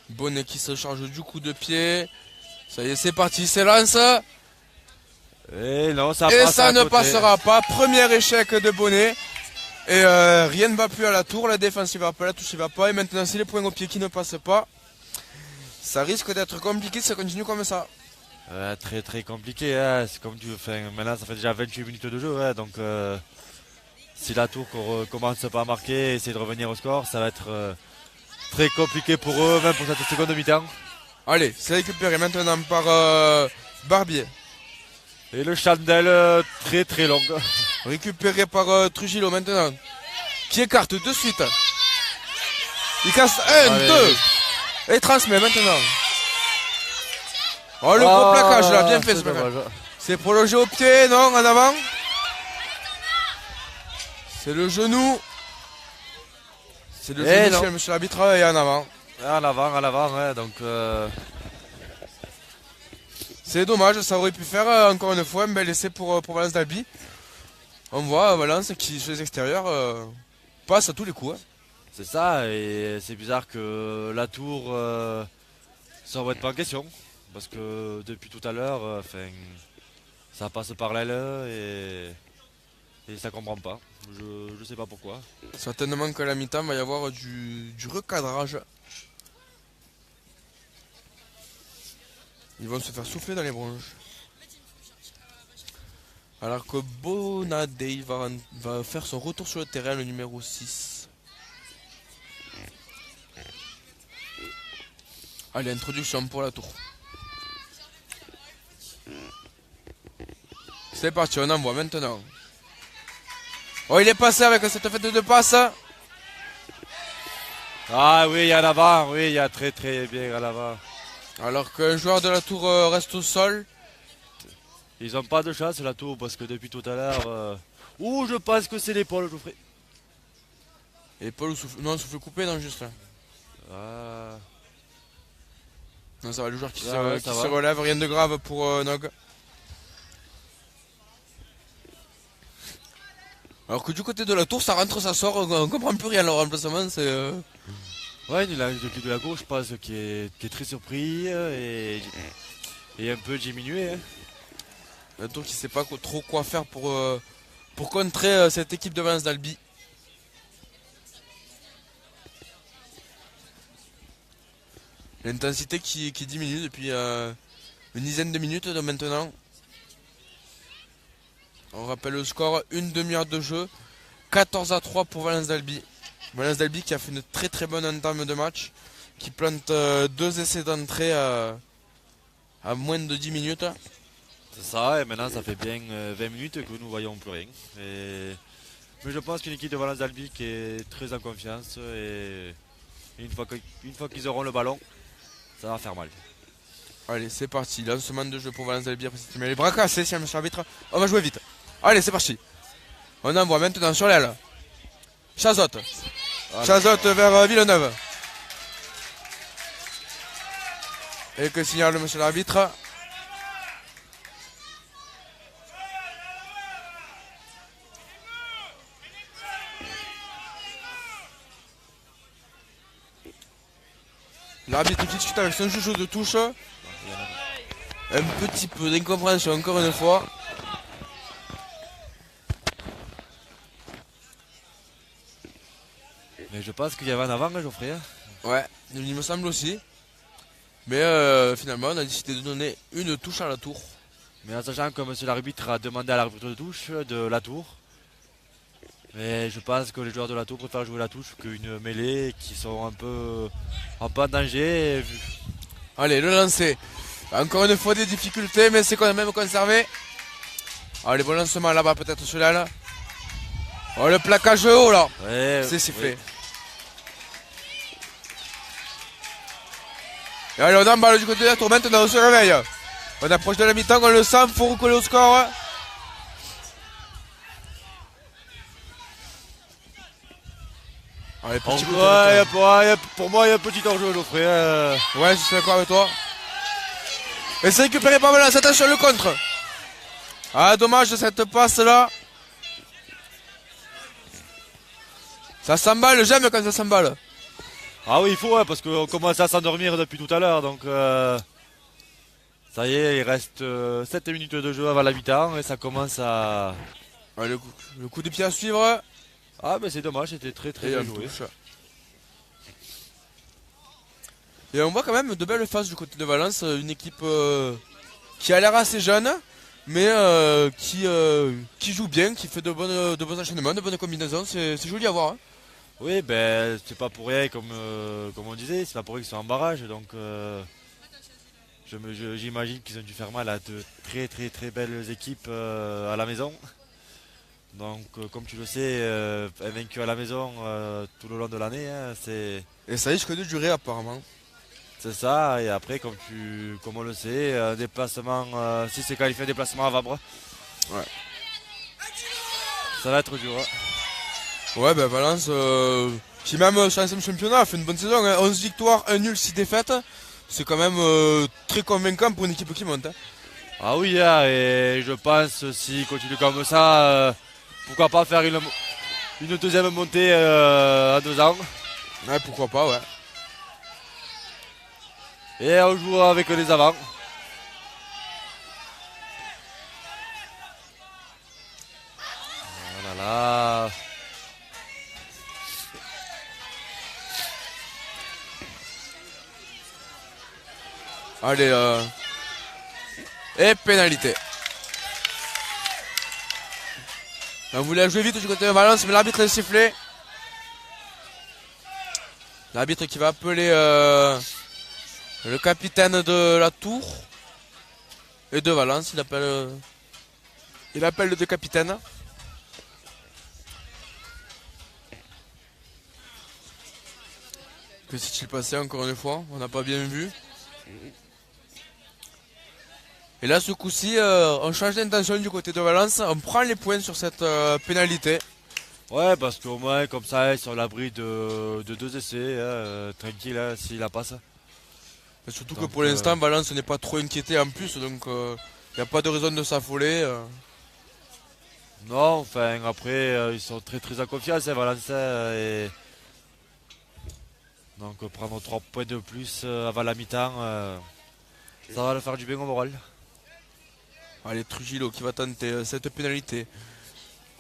Bonnet qui se charge du coup de pied. Ça y est, c'est parti, c'est lance. Et non, ça, Et passe ça à ne côté. passera pas. Premier échec de Bonnet. Et rien ne va plus à la Tour. La défense ne va pas, la touche ne va pas. Et maintenant, c'est les points au pied qui ne passent pas. Ça risque d'être compliqué si ça continue comme ça. Très très compliqué, hein. C'est comme tu veux. Enfin, maintenant, ça fait déjà 28 minutes de jeu, hein, donc si la Tour commence pas à marquer et essayer de revenir au score, ça va être très compliqué pour eux, même pour cette seconde mi-temps. Allez, c'est récupéré maintenant par Barbier. Et le chandelle très très long. Récupéré par Trujillo maintenant. Qui écarte de suite. Il casse 1, Allez. 2. Et transmet maintenant. Oh, le gros plaquage là, bien fait ce plaquage. dommage. C'est prolongé au pied, non, en avant. C'est le genou. C'est le genou chez monsieur l'arbitre et en avant. À l'avant, ouais, donc C'est dommage, ça aurait pu faire encore une fois un bel essai pour Valence d'Albi. On voit Valence qui, sur les extérieurs, passe à tous les coups. Hein. c'est ça, et c'est bizarre que la Tour ça ne va être pas en question. Parce que depuis tout à l'heure, ça passe par l'aile et ça comprend pas. Je sais pas pourquoi. Certainement qu'à la mi-temps, il va y avoir du recadrage. Ils vont se faire souffler dans les bronches. Alors que Bonadei va faire son retour sur le terrain, le numéro 6. Allez, introduction pour la Tour. C'est parti, on envoie maintenant. Oh, il est passé avec cette fête de passe. Ah oui, il y a l'avant, oui, il y a très très bien à l'avant. Alors qu'un joueur de la Tour reste au sol. Ils n'ont pas de chance la Tour parce que depuis tout à l'heure. Ouh, je pense que c'est l'épaule, Geoffrey. Épaule ou souffle. Non, souffle coupé, non, juste là. Ah. Non, ça va, le joueur qui, Ah ouais, qui ça se va. relève, rien de grave pour Nog. Alors que du côté de la Tour, ça rentre, ça sort, on comprend plus rien. Le remplacement, c'est. Ouais, il a de la gauche, je pense, qui est très surpris et un peu diminué. Hein. La Tour qui sait pas trop quoi faire pour contrer cette équipe de Valence d'Albi. L'intensité qui diminue depuis une dizaine de minutes de maintenant. On rappelle le score, une demi-heure de jeu, 14-3 pour Valence d'Albi. Valence d'Albi qui a fait une très très bonne entame de match, qui plante 2 essais d'entrée à moins de 10 minutes. C'est ça, et maintenant ça fait bien 20 minutes que nous voyons plus rien. Mais je pense qu'une équipe de Valence d'Albi qui est très en confiance et une fois qu'ils auront le ballon, ça va faire mal. Allez, c'est parti, lancement de jeu pour Valence d'Albi après cette les bras cassés, si monsieur l'arbitre. On va jouer vite. Allez, c'est parti. On envoie maintenant sur l'aile. Chazotte. Voilà. Chazotte vers Villeneuve. Et que signale monsieur l'arbitre. L'arbitre qui discute avec son chouchou de touche. Un petit peu d'incompréhension encore une fois. Mais je pense qu'il y avait un avant, Geoffrey. Hein. Ouais, il me semble aussi. Mais finalement, on a décidé de donner une touche à la Tour. Mais en sachant que monsieur l'arbitre a demandé à l'arbitre de touche de la Tour. Mais je pense que les joueurs de la Tour préfèrent jouer la touche qu'une mêlée qui sont un peu en danger. Allez, le lancer. Encore une fois des difficultés, mais c'est quand même conservé. Allez, bon lancement là-bas, peut-être celui-là. Là. Oh, le plaquage haut là. Ouais, C'est sifflé. ouais. Et allez, on emballe du côté de la Tour. Maintenant, on se réveille. On approche de la mi-temps, on le sent, faut recoller au score. Allez, petit coup de Ouais, pour moi, il y a un petit enjeu, Geoffrey. Ouais, je suis d'accord avec toi. Et c'est récupéré par Valence. Attention le contre. Ah dommage cette passe là. Ça s'emballe, j'aime quand ça s'emballe. Ah oui, il faut, ouais, parce qu'on commence à s'endormir depuis tout à l'heure. Donc ça y est, il reste 7 minutes de jeu avant la mi-temps et ça commence à... Ouais, le coup de pied à suivre. Ah mais c'est dommage, c'était très très Et bien un joué. touche. Et on voit quand même de belles phases du côté de Valence. Une équipe qui a l'air assez jeune, mais qui joue bien, qui fait de bons enchaînements, de bonnes combinaisons. C'est joli à voir. Hein. Oui, ben c'est pas pour rien comme on disait, c'est pas pour rien qu'ils sont en barrage. Donc j'imagine qu'ils ont dû faire mal à de très très très belles équipes à la maison. Donc comme tu le sais, vaincu à la maison tout le long de l'année, hein, Et ça risque de durer apparemment. c'est ça. Et après, comme on le sait, un déplacement, si c'est qualifié un déplacement à Vabre, Ouais. ça va être dur. Hein. Ouais, ben Valence, qui même sur l'ensemble championnat a fait une bonne saison. Hein. 11 victoires, 1 nul, 6 défaites. C'est quand même très convaincant pour une équipe qui monte. Hein. Ah oui, hein, et je pense s'il continue comme ça, pourquoi pas faire une deuxième montée à 2 ans. Ouais, pourquoi pas, ouais. Et on joue avec les avants. Oh là là. Allez, et pénalité. On voulait jouer vite du côté de Valence, mais l'arbitre est sifflé. L'arbitre qui va appeler le capitaine de la tour et de Valence. Il appelle le deux capitaines. Que s'est-il passé encore une fois? On n'a pas bien vu. Et là, ce coup-ci, on change d'intention du côté de Valence. On prend les points sur cette pénalité. Ouais, parce qu'au moins, comme ça, ils sont à l'abri de 2 essais, tranquille, hein, s'il la passe. Et surtout Donc, que pour l'instant, Valence n'est pas trop inquiété en plus. Donc, il n'y a pas de raison de s'affoler. Non, enfin, après, ils sont très très en confiance, hein, Valenciennes. Et... Donc, prendre 3 points de plus avant la mi-temps, ça va le faire du bien au moral. Allez, Trujillo qui va tenter cette pénalité.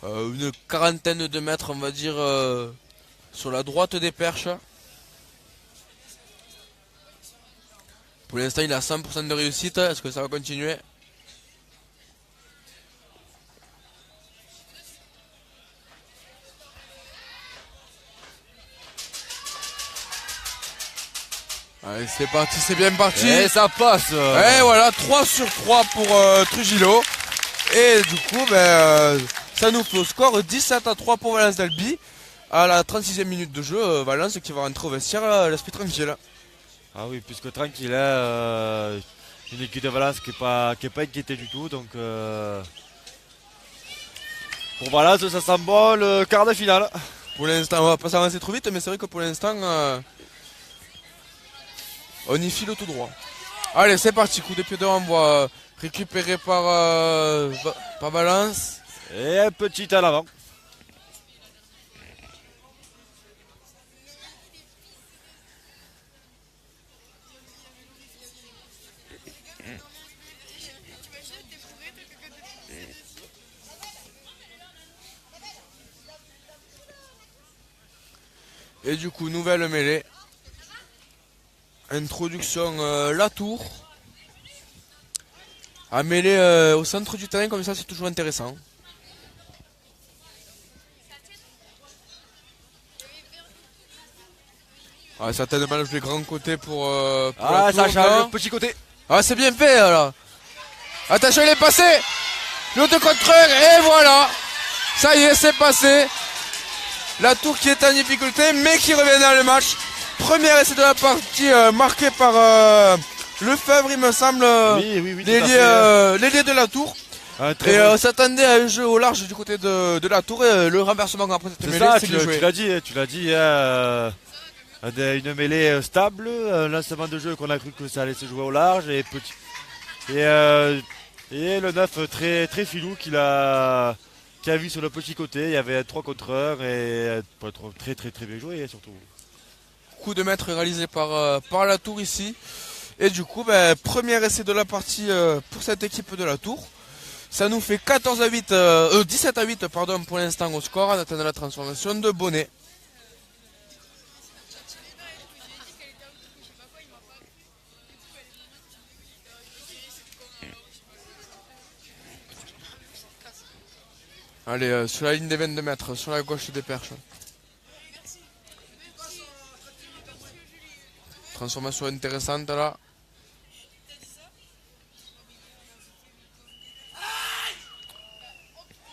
Une quarantaine de mètres, on va dire, sur la droite des perches. Pour l'instant, il a 100% de réussite. Est-ce que ça va continuer? Allez, c'est parti, c'est bien parti. Et ça passe. Et voilà, 3 sur 3 pour Trujillo. Et du coup, ça nous fait au score 17-3 pour Valence d'Albi. À la 36e minute de jeu, Valence qui va rentrer au vestiaire, l'esprit tranquille. Ah oui, plus que tranquille, hein, une équipe de Valence qui n'est pas inquiétée du tout. Donc pour Valence, ça sent bon le quart de finale. Pour l'instant, on va pas s'avancer trop vite, mais c'est vrai que pour l'instant, on y file tout droit. Allez, c'est parti, coup de pied de renvoi récupéré par Valence. Et un petit à l'avant. Et du coup, nouvelle mêlée. Introduction Latour. À mêler au centre du terrain, comme ça, c'est toujours intéressant. Ah, certainement le grand côté pour Ah, Latour, ça change non le petit côté. Ah, c'est bien fait, là. Attention, il est passé. L'autre contreur, et voilà. Ça y est, c'est passé. Latour qui est en difficulté, mais qui revient dans le match. Premier essai de la partie marqué par Lefebvre, il me semble, Oui, l'ailier de Latour. Et On s'attendait à un jeu au large du côté de Latour et le renversement après cette mêlée, ça, c'est tu bien joué. l'as dit, une mêlée stable, un lancement de jeu qu'on a cru que ça allait se jouer au large et Et le 9 très, très filou qui a vu sur le petit côté. Il y avait 3 contre 1 et très très très bien joué surtout. Coup de maître réalisé par la Tour ici. Et du coup, premier essai de la partie pour cette équipe de la Tour. Ça nous fait 17 à 8 pardon, pour l'instant au score en attendant la transformation de Bonnet. Allez, sur la ligne des 22 mètres, sur la gauche des perches. Transformation intéressante là.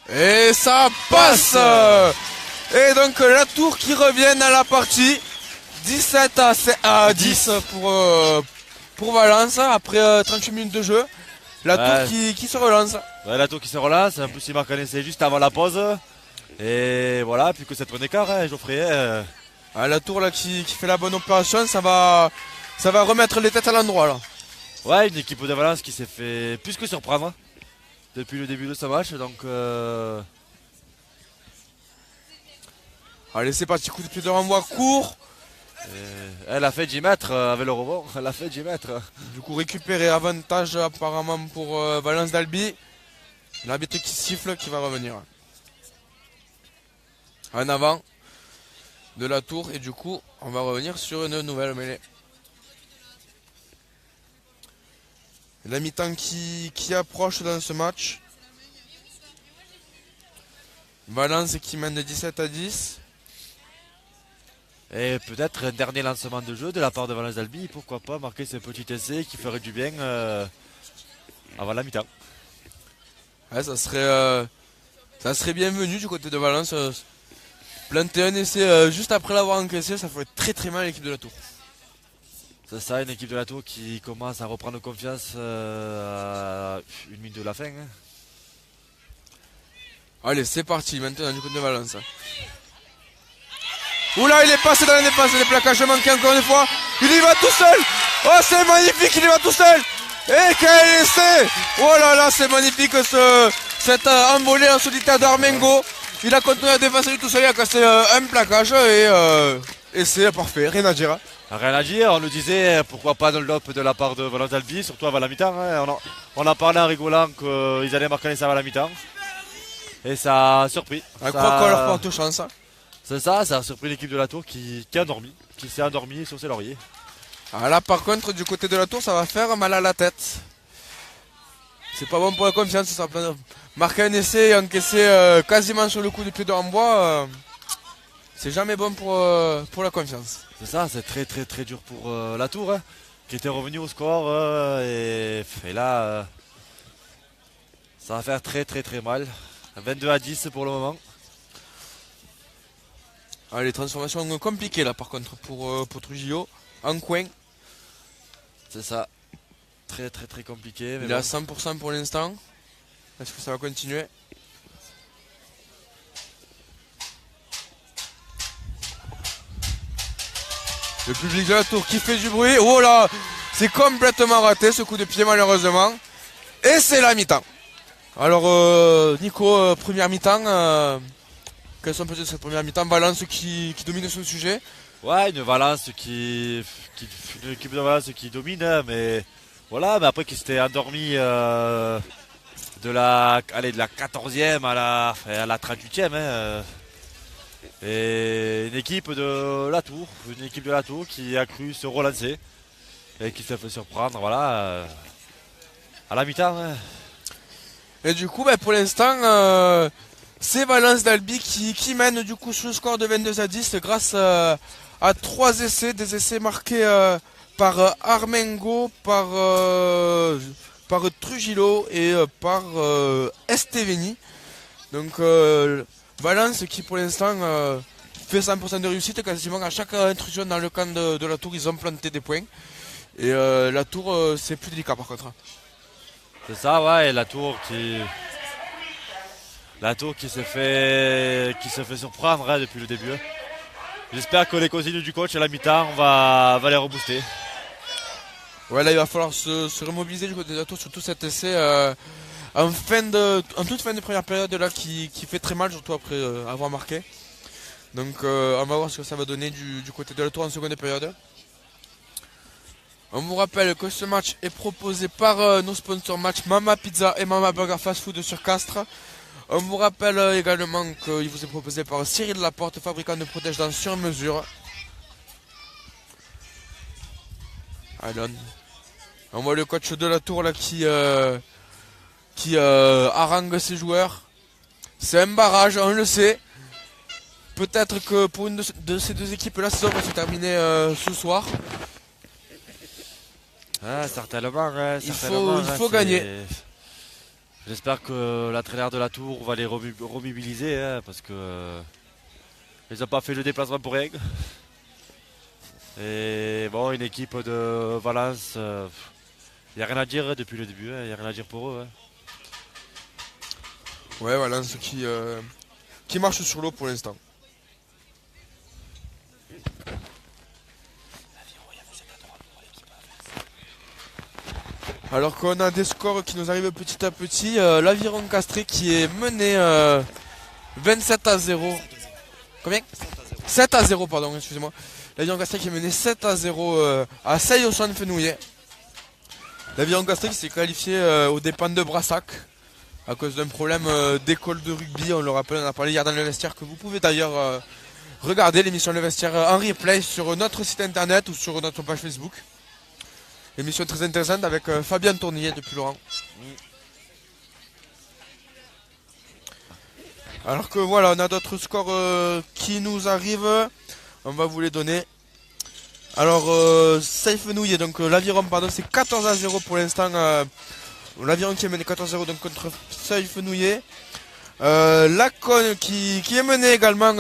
Et ça passe. Et donc la Tour qui revient dans la partie. 17 à 10 pour Valence après 38 minutes de jeu. La Tour qui se relance. Ouais, la Tour qui se relance. En plus, il marque un essai juste avant la pause. Et voilà, plus que 7 points d'écart, Geoffrey. La Tour là qui fait la bonne opération, ça va remettre les têtes à l'endroit là. Ouais, une équipe de Valence qui s'est fait plus que surprendre depuis le début de ce match. Donc, allez, c'est parti, coup de pied de renvoi court. Elle a fait 10 mètres avec le rebond. Elle a fait 10 mètres. Du coup, récupérer avantage apparemment pour Valence d'Albi. L'arbitre qui siffle, qui va revenir. En avant de la Tour. Et du coup, on va revenir sur une nouvelle mêlée. La mi-temps qui approche dans ce match. Valence qui mène de 17 à 10. Et peut-être un dernier lancement de jeu de la part de Valence d'Albi. Pourquoi pas marquer ce petit essai qui ferait du bien avant la mi-temps. Ouais, ça serait bienvenu du côté de Valence. Planter un essai juste après l'avoir encaissé, ça ferait très très mal à l'équipe de la Tour. C'est ça, une équipe de la Tour qui commence à reprendre confiance à une minute de la fin. Allez, c'est parti maintenant du côté de Valence. Oula, il est passé dans la défense, les plaquages manqués encore une fois. Il y va tout seul. Oh, c'est magnifique, il y va tout seul. Et quel essai. Oh là là, c'est magnifique cette envolée en solitaire d'Armengo. Il a continué à défenser tout seul, il a cassé un plaquage et c'est parfait, rien à dire. Rien à dire, on nous disait pourquoi pas dans le lope de la part de Valence d'Albi, surtout avant la mi-temps. On a parlé en rigolant qu'ils allaient marquer ça avant la mi-temps. Et ça a surpris. Je crois qu'on leur porte chance. C'est ça a surpris l'équipe de la Tour qui a dormi, qui s'est endormie sur ses lauriers. Là par contre du côté de la Tour ça va faire mal à la tête. C'est pas bon pour la confiance, ça va marquer un essai et encaisser quasiment sur le coup de pied de renvoi. C'est jamais bon pour la confiance. C'est ça, c'est très très très dur pour la Tour qui était revenue au score et là ça va faire très très très mal. 22 à 10 pour le moment. Allez, transformation compliquée là par contre pour Trujillo en coin. C'est ça. Très très très compliqué. Mais il est à 100% pour l'instant. Est-ce que ça va continuer? Le public de la Tour qui fait du bruit. Oh là, c'est complètement raté ce coup de pied malheureusement. Et c'est la mi-temps. Alors Nico, première mi-temps. Quelles sont peut-être cette première mi-temps? Valence qui domine sur le sujet. Ouais, une Valence une équipe de Valence qui domine, mais voilà, mais après qui s'était endormi de la 14e à la 38e. Et une équipe de la Tour qui a cru se relancer et qui s'est fait surprendre, voilà, à la mi-temps. Et du coup, pour l'instant, c'est Valence d'Albi qui mène du coup sur le score de 22 à 10 grâce à 3 essais, des essais marqués par Armengo, par Trujillo et par Esteveni. Donc Valence qui pour l'instant fait 100% de réussite, quasiment à chaque intrusion dans le camp de la Tour ils ont planté des points. Et la Tour c'est plus délicat par contre. C'est ça, ouais, et la Tour qui se fait surprendre depuis le début. J'espère que les consignes du coach à la mi-temps va les rebooster. Ouais, là il va falloir se remobiliser du côté de la tour, surtout cet essai en toute fin de première période là qui fait très mal, surtout après avoir marqué. Donc on va voir ce que ça va donner du côté de la tour en seconde période. On vous rappelle que ce match est proposé par nos sponsors match Mama Pizza et Mama Burger Fast Food sur Castres. On vous rappelle également qu'il vous est proposé par Cyril Laporte, fabricant de protège-dents sur mesure. Allez, on voit le coach de la tour là qui harangue ses joueurs. C'est un barrage, on le sait. Peut-être que pour une de ces deux équipes, la saison va se terminer ce soir. Ah, certainement, hein, Il faut gagner. J'espère que l'entraîneur de la tour va les remobiliser, hein, parce que ils n'ont pas fait le déplacement pour rien. Et bon, une équipe de Valence, il n'y a rien à dire depuis le début, il n'y a rien à dire pour eux. Hein. Ouais, Valence qui marche sur l'eau pour l'instant. Alors qu'on a des scores qui nous arrivent petit à petit. L'Aviron Castré qui est mené 27-0. Combien 7-0, pardon, excusez-moi. L'Aviron Castré qui est mené 7-0 à Seille-au-Son-Fenouillet. L'Aviron Castré qui s'est qualifié aux dépens de Brassac à cause d'un problème d'école de rugby. On le rappelle, on a parlé hier dans le vestiaire, que vous pouvez d'ailleurs regarder l'émission Le Vestiaire en replay sur notre site internet ou sur notre page Facebook. Émission très intéressante avec Fabien Tournier depuis Laurent. Alors que voilà, on a d'autres scores qui nous arrivent. On va vous les donner. Alors, Seille-Fenouillet, donc l'Aviron, pardon, c'est 14-0 pour l'instant. L'Aviron qui est mené 14-0 donc contre Seille-Fenouillet. Laconne qui est mené également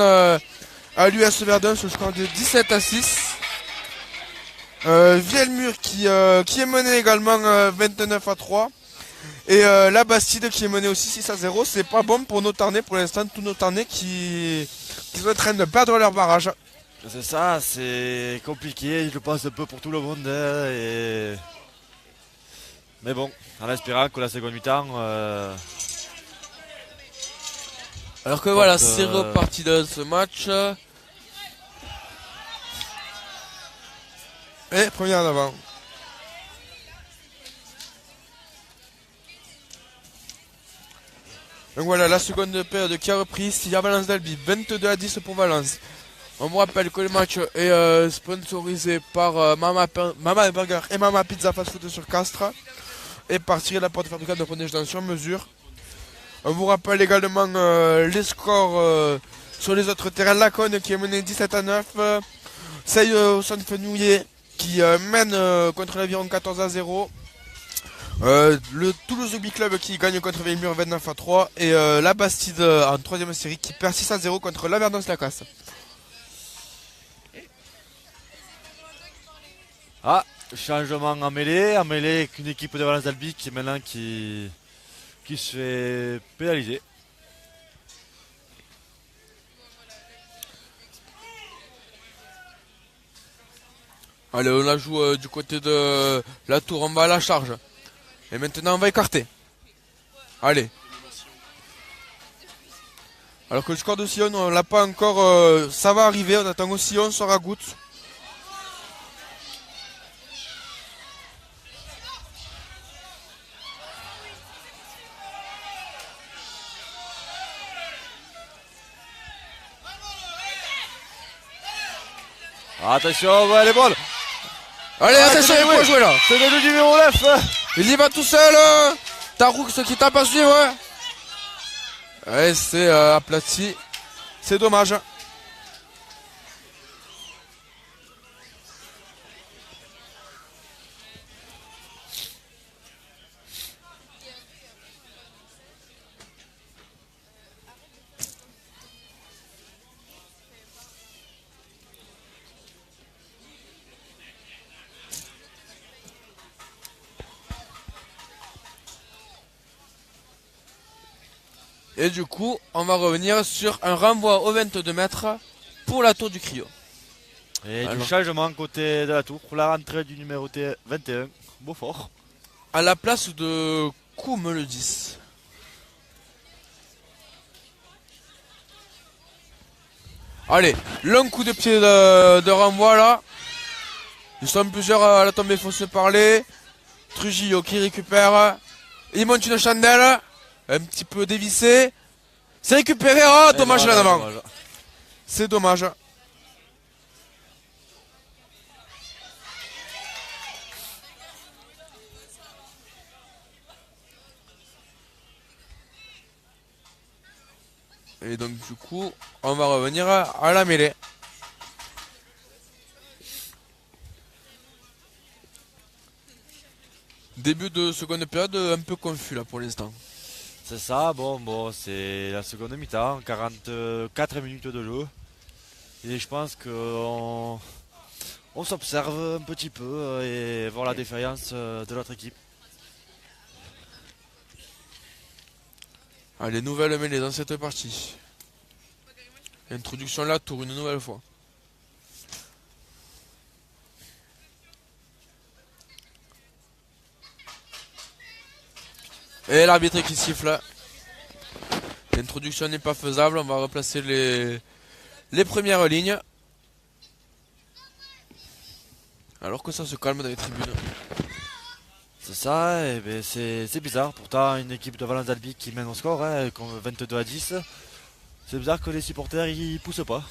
à l'US Verdun sur le score de 17-6. Vielmur qui est mené également 29-3. Et la Bastide qui est menée aussi 6-0. C'est pas bon pour nos Tarnais pour l'instant. Tous nos Tarnais qui sont en train de perdre leur barrage. C'est ça, c'est compliqué, je pense un peu pour tout le monde. Hein, mais bon, en espérant que la seconde mi-temps... Alors que voilà, c'est reparti dans ce match. Et première en avant. Donc voilà, la seconde période qui a repris. Il y a Valence d'Albi, 22-10 pour Valence. On vous rappelle que le match est sponsorisé par Mama Burger et Mama Pizza Fast Food sur Castres. Et par Cyril Laporte, fabricant de protège-dents sur mesure. On vous rappelle également les scores sur les autres terrains. Laconne qui est mené 17-9. Seille-au-Son-Fenouillet qui mène contre l'Aviron 14-0. Le Toulouse Rugby Club qui gagne contre Vielmur 29-3. Et la Bastide en troisième série qui perd 6-0 contre la Verdun-Lacasse. Ah, changement en mêlée avec une équipe de Valence d'Albi qui est maintenant qui se fait pénaliser. Allez, on la joue du côté de la tour, on va à la charge. Et maintenant on va écarter. Allez. Alors que le score de Sion, on l'a pas encore, ça va arriver, on attend aussi Sion, sort à goutte. Attention, ouais, les balles. Allez, attention, il faut jouer là. C'est le numéro 9. Il y va tout seul. Tarouk, ce qui tape à suivre. Ouais, c'est aplati. C'est dommage. Et du coup, on va revenir sur un renvoi au 22 mètres pour la tour du Cryo. Et du changement côté de la tour pour la rentrée du numéro 21. Beaufort. à la place de Koum le 10. Allez, long coup de pied de renvoi là. Ils sont plusieurs à la tombée, faut se parler. Trujillo qui récupère. Il monte une chandelle. Un petit peu dévissé. C'est récupéré. Oh, dommage là devant. C'est dommage. Et donc du coup, on va revenir à la mêlée. Début de seconde période un peu confus là pour l'instant. C'est ça, bon, c'est la seconde mi-temps, 44 minutes de jeu. Et je pense qu'on s'observe un petit peu et voir la défaillance de notre équipe. Allez, nouvelle mêlée dans cette partie. Introduction là, tour une nouvelle fois. Et l'arbitre qui siffle. L'introduction n'est pas faisable, on va replacer les premières lignes. Alors que ça se calme dans les tribunes. C'est ça, et ben c'est bizarre. Pourtant, une équipe de Valence Albi qui mène au score, hein, comme 22-10. C'est bizarre que les supporters ils poussent pas.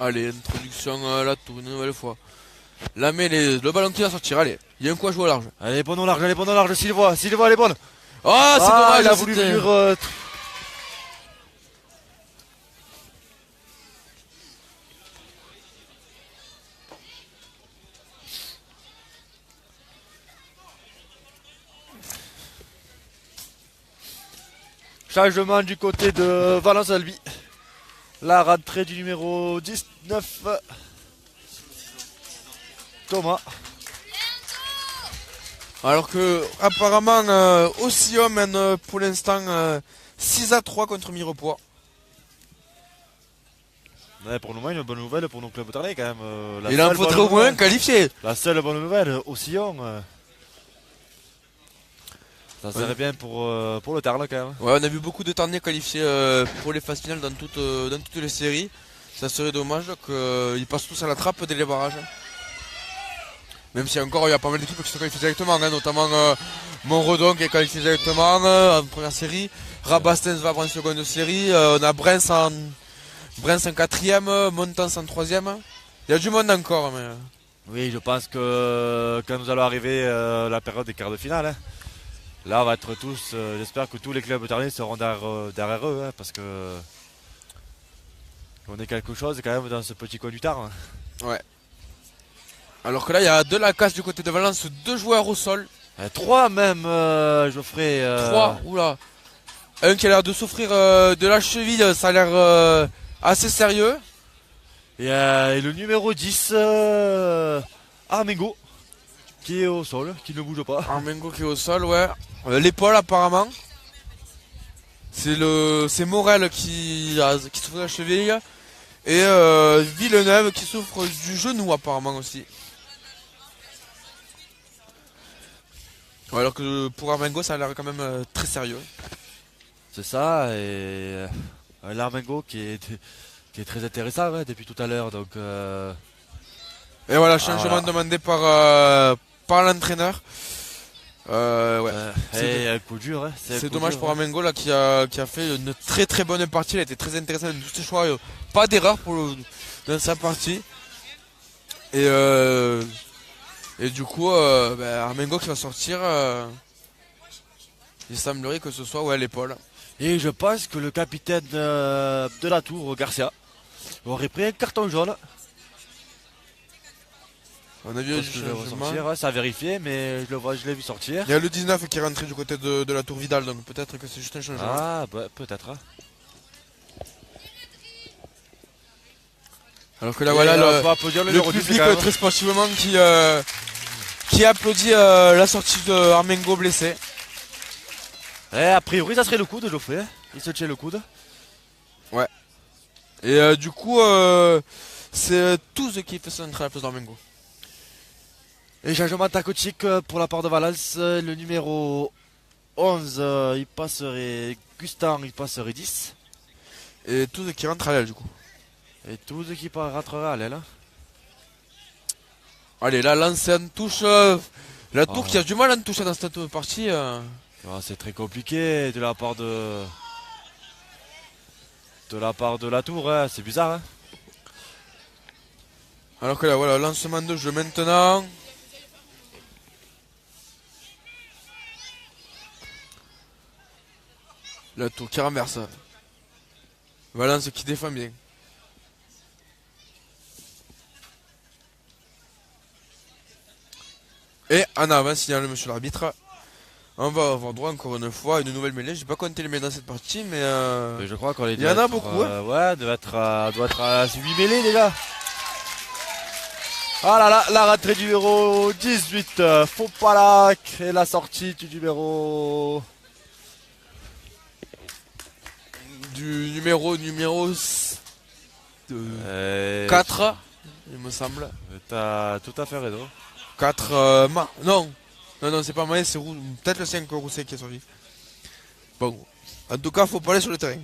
Allez, introduction là, tour une nouvelle fois. La mêlée, le ballon qui va sortir, allez. Il y a un coup à jouer au large. Allez, bonne au large, Sylvain, elle est bonne. Oh, c'est dommage, il a voulu venir. Changement du côté de Valence Albi. La rentrée du numéro 19. Thomas. Alors que apparemment Océan mène pour l'instant 6-3 contre Mirepoix. Ouais, pour nous, une bonne nouvelle pour nos clubs tarnais quand même. Il en faudrait au moins qualifier. La seule bonne nouvelle, Océan. Ça serait bien pour le Tarn quand même. Ouais, on a vu beaucoup de Tarnais qualifiés pour les phases finales dans toutes les séries. Ça serait dommage qu'ils passent tous à la trappe dès les barrages. Même si encore il y a pas mal d'équipes qui sont qualifiées directement, hein, notamment Montredon qui est qualifié directement en première série. Rabastens va prendre en seconde série. On a Brens en quatrième, Montans en troisième. Il y a du monde encore. Mais... Oui, je pense que quand nous allons arriver la période des quarts de finale, hein, là on va être tous, j'espère que tous les clubs tarnais seront derrière eux, hein, parce que on est quelque chose quand même dans ce petit coin du Tarn. Ouais. Alors que là, il y a de la casse du côté de Valence, 2 joueurs au sol. 3 même, Geoffrey. 3, oula. Un qui a l'air de souffrir de la cheville, ça a l'air assez sérieux. Et le numéro 10, Armengo, qui est au sol, qui ne bouge pas. Armengo qui est au sol, ouais. L'épaule apparemment. C'est Morel qui souffre de la cheville. Et Villeneuve qui souffre du genou apparemment aussi. Ouais, alors que pour Armengo ça a l'air quand même très sérieux. C'est ça, et l'Armengo qui est très intéressant, ouais, depuis tout à l'heure. Donc, et voilà, changement demandé par l'entraîneur. Ouais. C'est un coup dur. Hein, c'est dommage pour Armengo là qui a fait une très très bonne partie. Il a été très intéressant dans tous ses choix. Pas d'erreur dans sa partie. Et du coup, Armengo qui va sortir. Il semblerait que ce soit à l'épaule. Et je pense que le capitaine de la tour, Garcia, aurait pris un carton jaune. On a vu sortir, ça a vérifié, mais je l'ai vu sortir. Il y a le 19 qui est rentré du côté de la tour Vidal, donc peut-être que c'est juste un changement. Ah, bah, peut-être. Alors que là, voilà, le public très sportivement qui applaudit la sortie de Armengo blessé. Et a priori, ça serait le coude, Geoffrey. Il se tient le coude. Ouais. Et du coup, C'est Touze qui fait son entrée à la place d'Armengo. Et changement tactique pour la part de Valence. Le numéro 11, il passerait Gustin, il passerait 10. Et Touze qui rentre à l'aile du coup. Et Touze qui rentrera à l'aile. Allez, là, l'ancienne touche. La tour qui a du mal à toucher dans cette partie. C'est très compliqué de la part de. De la part de la tour, hein. C'est bizarre. Hein. Alors que là, voilà, lancement de jeu maintenant. La tour qui renverse. Valence qui défend bien. Et en avant, signale monsieur l'arbitre. On va avoir droit encore une fois à une nouvelle mêlée. J'ai pas compté les mêlées dans cette partie, mais je crois qu'on il y en a beaucoup. Ouais, doit être à 8 mêlées, les gars. Ah là là, la rentrée du numéro 18, Fopalac. Et la sortie du numéro. Du numéro 4, il me semble. T'as tout à fait raison. 4, non, c'est pas moyen, c'est peut-être le 5 Rousset qui est sorti. Bon, en tout cas, faut pas aller sur le terrain.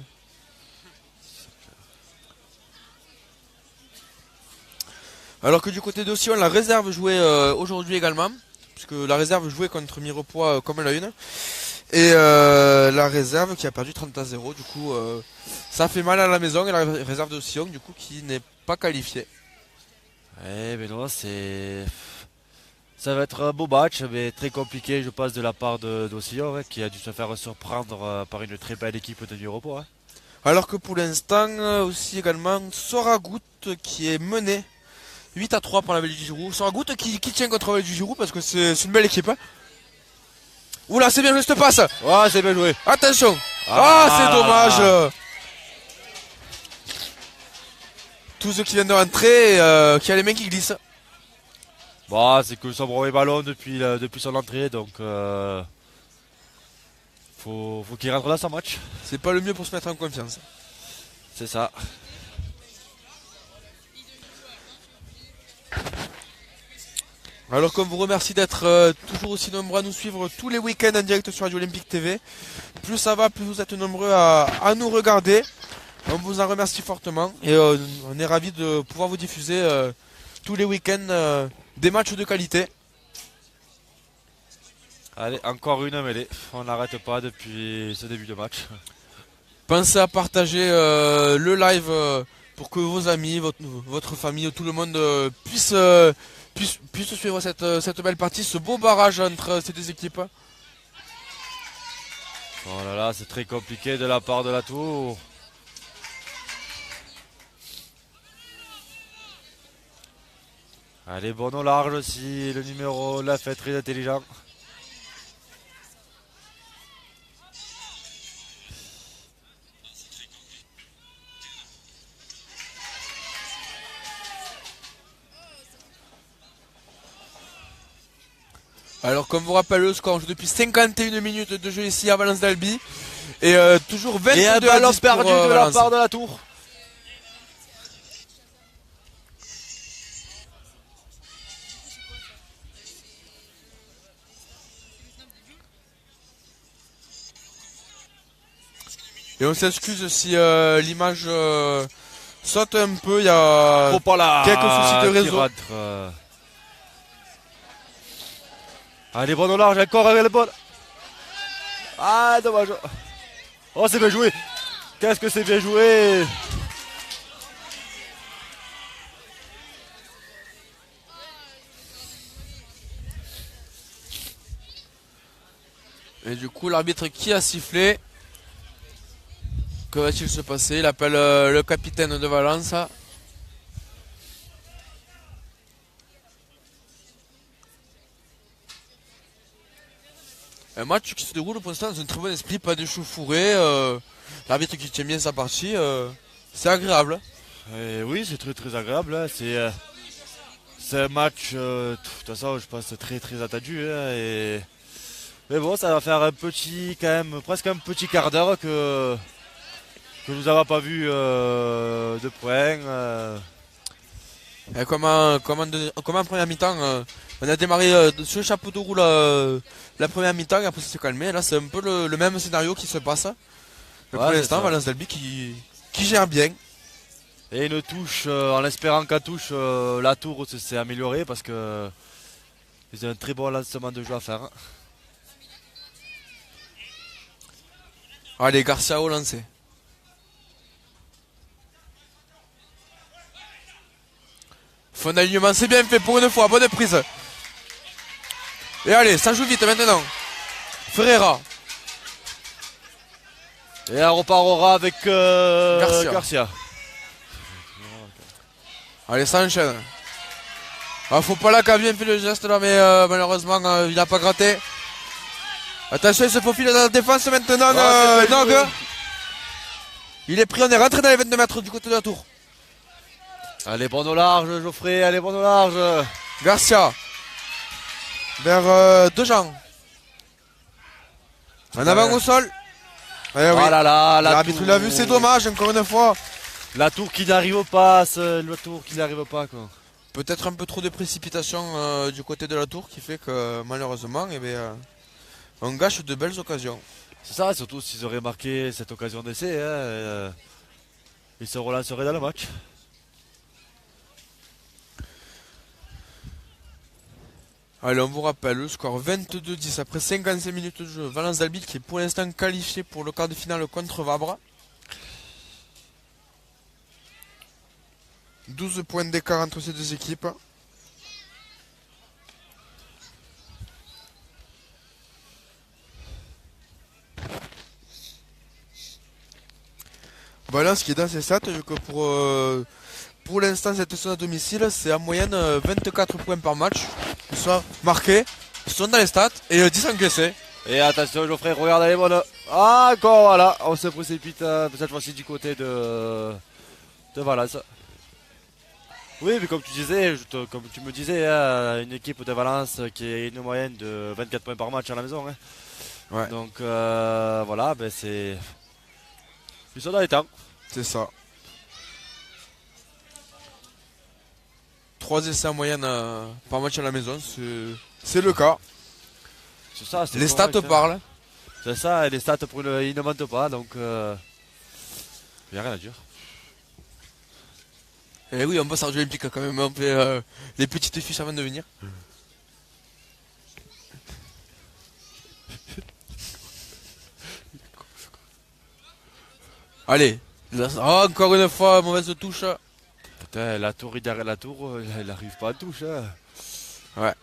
Alors que du côté d'Ossillon, la réserve jouait aujourd'hui également, puisque la réserve jouait contre Mirepoix comme la une. Et la réserve qui a perdu 30-0, du coup, ça fait mal à la maison, et la réserve d'Ossillon, du coup, qui n'est pas qualifiée. Eh ben non, ça va être un beau match, mais très compliqué, je pense, de la part d'Ossillon, hein, qui a dû se faire surprendre par une très belle équipe de Mirepoix. Hein. Alors que pour l'instant, aussi également, Soragout qui est mené 8-3 pour la Belle du Giroud. Soragout qui tient contre la Belle du Giroud parce que c'est une belle équipe. Hein. Oula, c'est bien joué cette passe. Ouais, c'est bien joué. Attention. C'est dommage. Tous ceux qui viennent de rentrer, qui a les mains qui glissent. Bon, c'est que son premier ballon depuis son entrée, donc faut qu'il rentre dans son match. C'est pas le mieux pour se mettre en confiance. C'est ça. Alors qu'on vous remercie d'être toujours aussi nombreux à nous suivre tous les week-ends en direct sur Radio Olympique TV. Plus ça va, plus vous êtes nombreux à nous regarder. On vous en remercie fortement et on est ravis de pouvoir vous diffuser tous les week-ends des matchs de qualité. Allez, encore une mêlée. On n'arrête pas depuis ce début de match. Pensez à partager le live pour que vos amis, votre famille, tout le monde puisse suivre cette belle partie, ce beau barrage entre ces deux équipes. Oh là là, c'est très compliqué de la part de la tour. Allez, bon au large aussi, le numéro 9 est très intelligent. Alors comme vous rappelle le score, on joue depuis 51 minutes de jeu ici à Valence d'Albi. Et toujours 22 et un ballon perdu de la part de la tour. Et on s'excuse si l'image saute un peu, il y a quelques soucis de réseau. Allez, bon au large, encore avec le ball. Ah, dommage. Oh, c'est bien joué. Qu'est-ce que c'est bien joué. Et du coup, l'arbitre qui a sifflé. Que va-t-il se passer? Il appelle le capitaine de Valence. Un match qui se déroule pour l'instant dans un très bon esprit, pas de chauffourée. L'arbitre qui tient bien sa partie, c'est agréable. Oui, c'est très très agréable. Hein. C'est un match, de toute façon, je pense très très attendu. Hein, mais bon, ça va faire un petit, quand même, presque un petit quart d'heure que nous n'avons pas vu de points. Et comme en première mi-temps, on a démarré sur le chapeau de roue la première mi-temps et après ça s'est calmé. Là c'est un peu le même scénario qui se passe. Mais pour l'instant, Valence d'Albi qui gère bien. Et une touche, en espérant qu'à touche, la tour s'est améliorée parce que ils ont un très bon lancement de jeu à faire. Allez, Garcia au lancer. Fond d'alignement, c'est bien fait pour une fois, bonne prise. Et allez, ça joue vite maintenant. Ferreira. Et on reparera avec Garcia. Allez, ça enchaîne. Ah, faut pas là qu'a bien fait le geste là, mais malheureusement, il n'a pas gratté. Attention, il se faufile dans la défense maintenant. Nog. Il est pris, on est rentré dans les 22 mètres du côté de la tour. Allez, bon au large, Geoffrey, allez, bon au large. Garcia. Vers Dejean. En avant au sol. Eh oui. Oh là là, l'arbitre l'a vu, c'est dommage, encore une fois. La tour qui n'arrive pas, quoi. Peut-être un peu trop de précipitation du côté de la tour qui fait que malheureusement, on gâche de belles occasions. C'est ça, surtout s'ils auraient marqué cette occasion d'essai, ils se relanceraient dans le match. Allez, on vous rappelle le score 22-10 après 55 minutes de jeu. Valence d'Albi qui est pour l'instant qualifié pour le quart de finale contre Vabre. 12 points d'écart entre ces deux équipes. Valence qui est dans ses stats, vu que pour l'instant cette saison à domicile, c'est en moyenne 24 points par match. Ils sont marqués, ils sont dans les stats et 10 encaissés. Et attention Geoffrey, regarde les bonnes. Ah, encore voilà, on se précipite cette fois-ci du côté de Valence. Oui, mais comme tu disais, comme tu me disais, une équipe de Valence qui a une moyenne de 24 points par match à la maison. Hein. Ouais. Donc voilà, ben c'est. Ils sont dans les temps. C'est ça. 3 essais en moyenne par match à la maison, c'est le cas. C'est ça, les stats parlent. C'est ça, et les stats ils ne mentent pas, donc il n'y a rien à dire. Et oui, on passe en jeu olympique quand même, on fait les petites fiches avant de venir. Allez, encore une fois, mauvaise touche. Putain, la tour, elle n'arrive pas à touche. Hein. Ouais.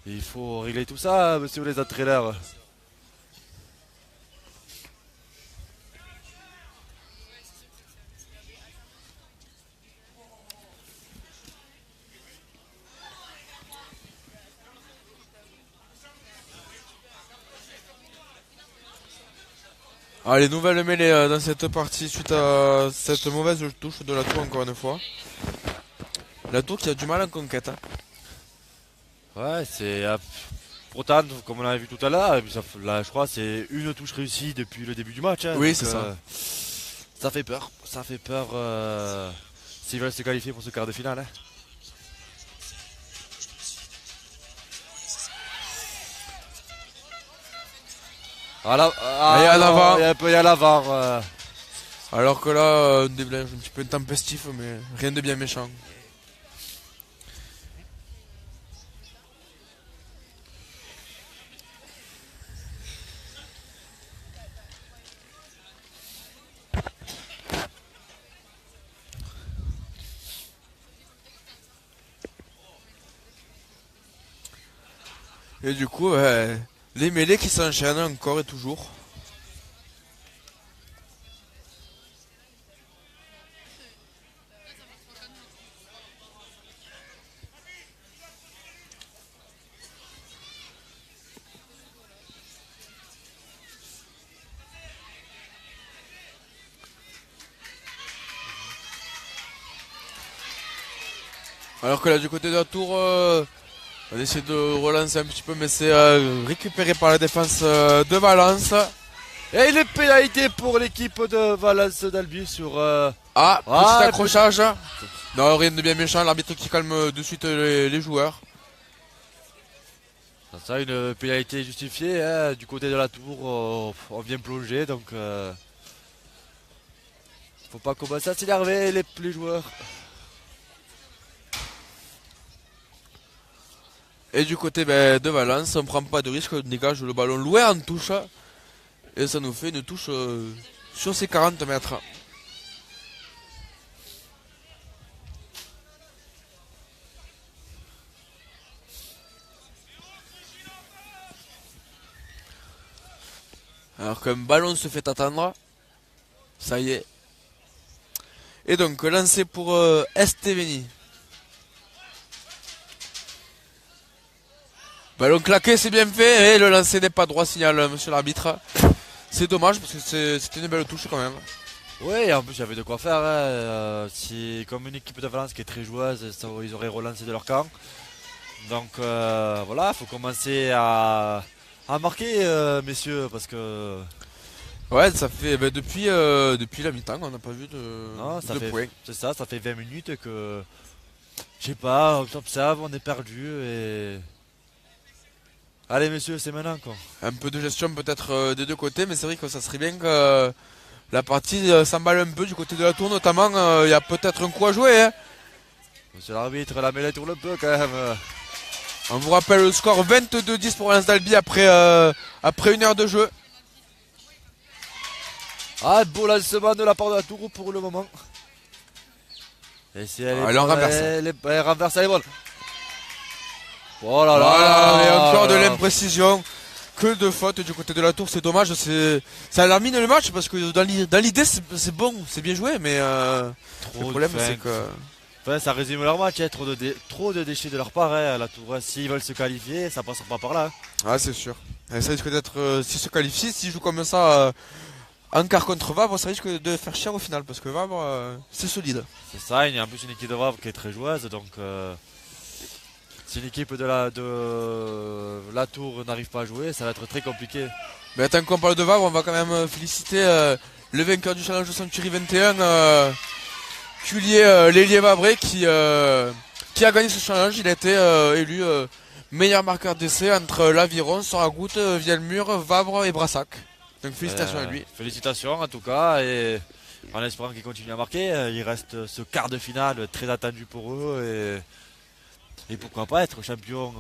Il faut régler tout ça, monsieur les entraîneurs. Allez, nouvelle mêlée dans cette partie suite à cette mauvaise touche de la tour encore une fois. La tour qui a du mal en conquête. Hein. Ouais, c'est... Pourtant, comme on l'avait vu tout à l'heure, là, je crois c'est une touche réussie depuis le début du match. Hein, oui, c'est ça. Ça fait peur. Ça fait peur s'ils veulent se qualifier pour ce quart de finale. Hein. Et à l'avant. Il y a l'avant. Alors que là, un déblage un petit peu intempestif, mais rien de bien méchant. Et du coup, les mêlées qui s'enchaînent encore et toujours. Alors que là, du côté de la tour, on essaie de relancer un petit peu, mais c'est récupéré par la défense de Valence. Et il est pénalité pour l'équipe de Valence d'Albi sur... petit accrochage. Non, rien de bien méchant, l'arbitre qui calme de suite les joueurs. Ça, une pénalité justifiée, hein, du côté de la tour, on vient plonger, donc faut pas commencer à s'énerver les joueurs. Et du côté de Valence, on prend pas de risque, on dégage le ballon loin en touche. Et ça nous fait une touche sur ces 40 mètres. Alors qu'un ballon se fait attendre. Ça y est. Et donc lancé pour Esteveni. Ballon claqué, c'est bien fait. Et le lancer n'est pas droit, signal monsieur l'arbitre. C'est dommage parce que c'était une belle touche quand même. Oui, en plus il y avait de quoi faire. Hein. Si, comme une équipe de Valence qui est très joueuse, ils auraient relancé de leur camp. Donc voilà, il faut commencer à marquer, messieurs, parce que. Ouais, ça fait depuis la mi-temps, on n'a pas vu Non, de points. C'est ça, ça fait 20 minutes que. Je sais pas, on s'observe, on est perdu et. Allez, messieurs, c'est maintenant quoi. Un peu de gestion peut-être des deux côtés, mais c'est vrai que ça serait bien que la partie s'emballe un peu du côté de la tour, notamment. Il y a peut-être un coup à jouer. Hein. Monsieur l'arbitre, la mêlée tourne un peu quand même. On vous rappelle le score 22-10 pour Valence d'Albi après une heure de jeu. Ah, beau lancement de la part de la tour pour le moment. Et si elle renverse. Elle renverse, elle est bonne. Oh là là, voilà, et encore de l'imprécision. Que de fautes du côté de la tour, c'est dommage. Ça lamine le match parce que dans l'idée c'est bon, c'est bien joué, mais le problème c'est que. Enfin, ça résume leur match, hein. Trop de déchets de leur part, hein, à la tour. S'ils veulent se qualifier, ça passera pas par là. Ah, c'est sûr. Et ça risque d'être, s'ils se qualifient, s'ils jouent comme ça en quart contre Vabre, ça risque de faire cher au final parce que Vabre, c'est solide. C'est ça, il y a en plus une équipe de Vabre qui est très joueuse, donc si l'équipe de la tour n'arrive pas à jouer, ça va être très compliqué. Mais tant qu'on parle de Vabre, on va quand même féliciter le vainqueur du challenge Century 21. L'Hélier Vabré qui a gagné ce challenge. Il a été élu meilleur marqueur d'essai entre l'Aviron, Soragout, Vielmur, Vabre et Brassac. Donc félicitations à lui. Félicitations en tout cas, et en espérant qu'il continue à marquer. Il reste ce quart de finale très attendu pour eux, et pourquoi pas être champion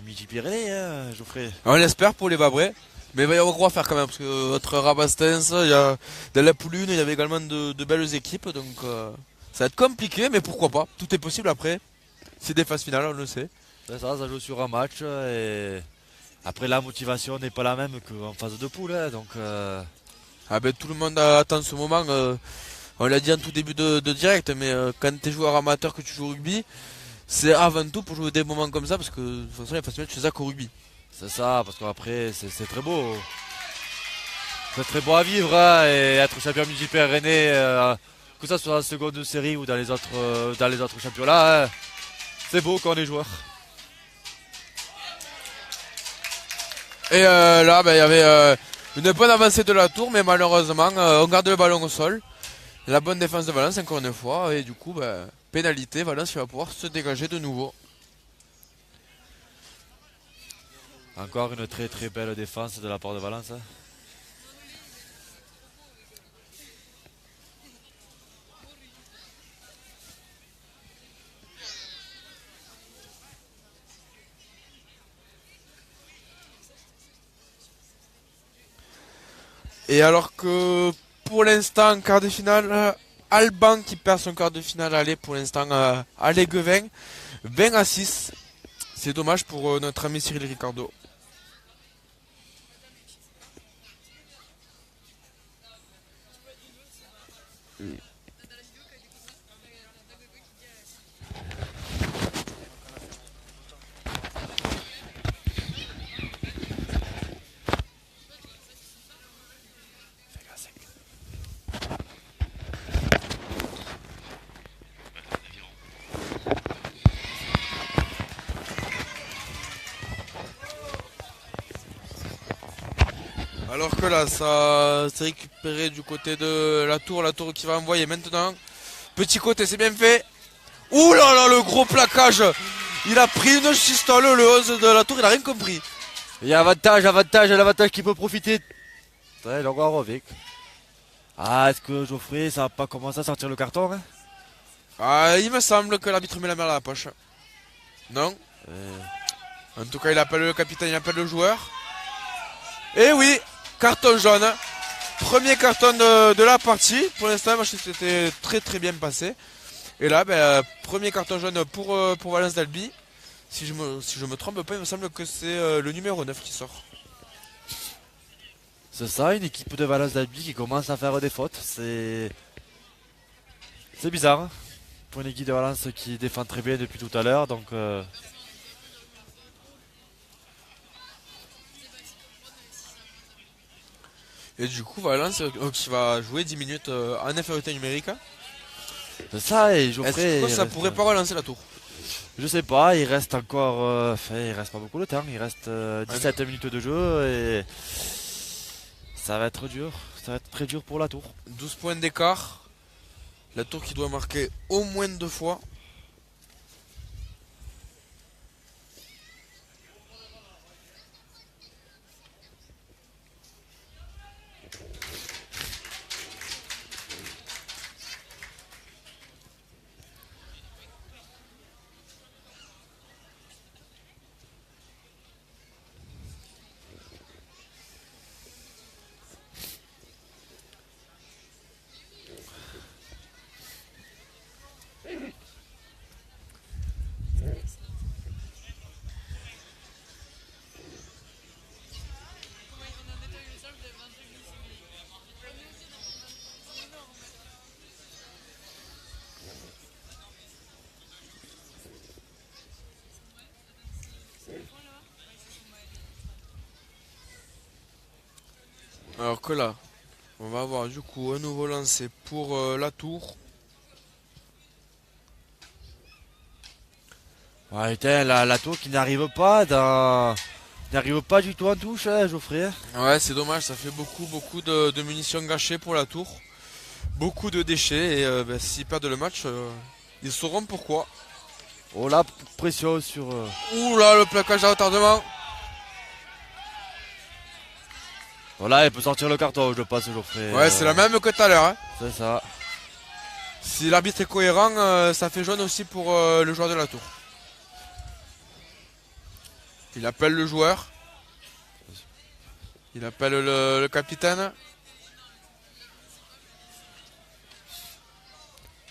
Midi-Pyrénées, hein, Geoffrey. On l'espère pour les Vabrés. Mais il va y avoir gros à faire quand même, parce que votre Rabastens, il y a de la poule 1, il y avait également de belles équipes, donc ça va être compliqué, mais pourquoi pas. Tout est possible après. C'est des phases finales, on le sait. C'est ça, ça joue sur un match, et après la motivation n'est pas la même qu'en phase de poule, hein, donc. Ah ben tout le monde attend ce moment. On l'a dit en tout début de direct, mais quand tu es joueur amateur, que tu joues au rugby, c'est avant tout pour jouer des moments comme ça, parce que de toute façon les phases finales, tu fais ça qu'au rugby. C'est ça, parce qu'après c'est très beau. C'est très beau à vivre, hein, et être champion municipal rennais, que ça soit dans la seconde série ou dans les autres championnats, hein, c'est beau quand on est joueur. Et là, il y avait une bonne avancée de la tour, mais malheureusement, on garde le ballon au sol. La bonne défense de Valence, encore une fois, et du coup, pénalité, Valence qui va pouvoir se dégager de nouveau. Encore une très très belle défense de la part de Valence. Hein. Et alors que pour l'instant, quart de finale, Alban qui perd son quart de finale aller pour l'instant à Léguevin, 20-6. C'est dommage pour notre ami Cyril Ricardo. Alors que là, ça s'est récupéré du côté de la tour qui va envoyer maintenant. Petit côté, c'est bien fait. Ouh là là, le gros plaquage. Il a pris une chistole, le 11 de la tour, il a rien compris. Il y a l'avantage qui peut profiter. Ouais, il envoie Rovic. Ah, est-ce que Geoffrey, ça va pas commencer à sortir le carton hein? Ah, il me semble que l'arbitre met la main à la poche. Non. En tout cas, il appelle le capitaine, il appelle le joueur. Et oui, carton jaune. Premier carton de la partie. Pour l'instant, le match s'était très très bien passé. Et là, premier carton jaune pour Valence d'Albi. Si je me trompe pas, il me semble que c'est le numéro 9 qui sort. C'est ça, une équipe de Valence d'Albi qui commence à faire des fautes. C'est bizarre. Hein, pour une équipe de Valence qui défend très bien depuis tout à l'heure. Donc, Et du coup, Valence qui va jouer 10 minutes en infériorité numérique. c'est ça, et Geoffrey. Est-ce que ça pourrait pas relancer la tour? Je sais pas, il reste encore. Il reste pas beaucoup de temps. Il reste 17 minutes de jeu et. Ça va être dur. Ça va être très dur pour la tour. 12 points d'écart. La tour qui doit marquer au moins 2 fois. Alors que là, on va avoir du coup un nouveau lancer pour la tour. Ouais, putain, la tour qui n'arrive pas n'arrive pas du tout en touche, hein, Geoffrey. Ouais, c'est dommage, ça fait beaucoup de munitions gâchées pour la tour. Beaucoup de déchets et s'ils perdent le match, ils sauront pourquoi. Oh la pression sur. Ouh là, le plaquage à retardement. Voilà, il peut sortir le carton, je passe Geoffrey. Ouais, c'est la même que tout à l'heure. Hein. C'est ça. Si l'arbitre est cohérent, ça fait jaune aussi pour le joueur de la tour. Il appelle le joueur. Il appelle le capitaine.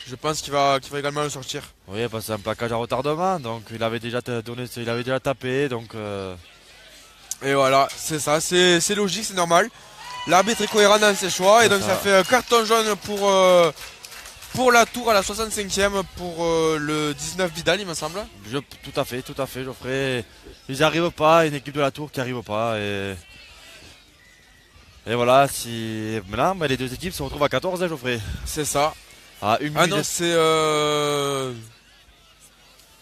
Je pense qu'il va également le sortir. Oui, parce que c'est un plaquage à retardement, donc il avait déjà tapé, donc. Et voilà, c'est ça, c'est logique, c'est normal. L'arbitre est cohérent dans ses choix et donc ça fait un carton jaune pour la tour à la 65e pour le 19 Vidal, il me semble. Tout à fait, Geoffrey. Ils n'y arrivent pas, une équipe de la tour qui n'arrive pas. Et voilà, si maintenant les deux équipes se retrouvent à 14, hein, Geoffrey. C'est ça. Ah, une Ah minute. non, c'est.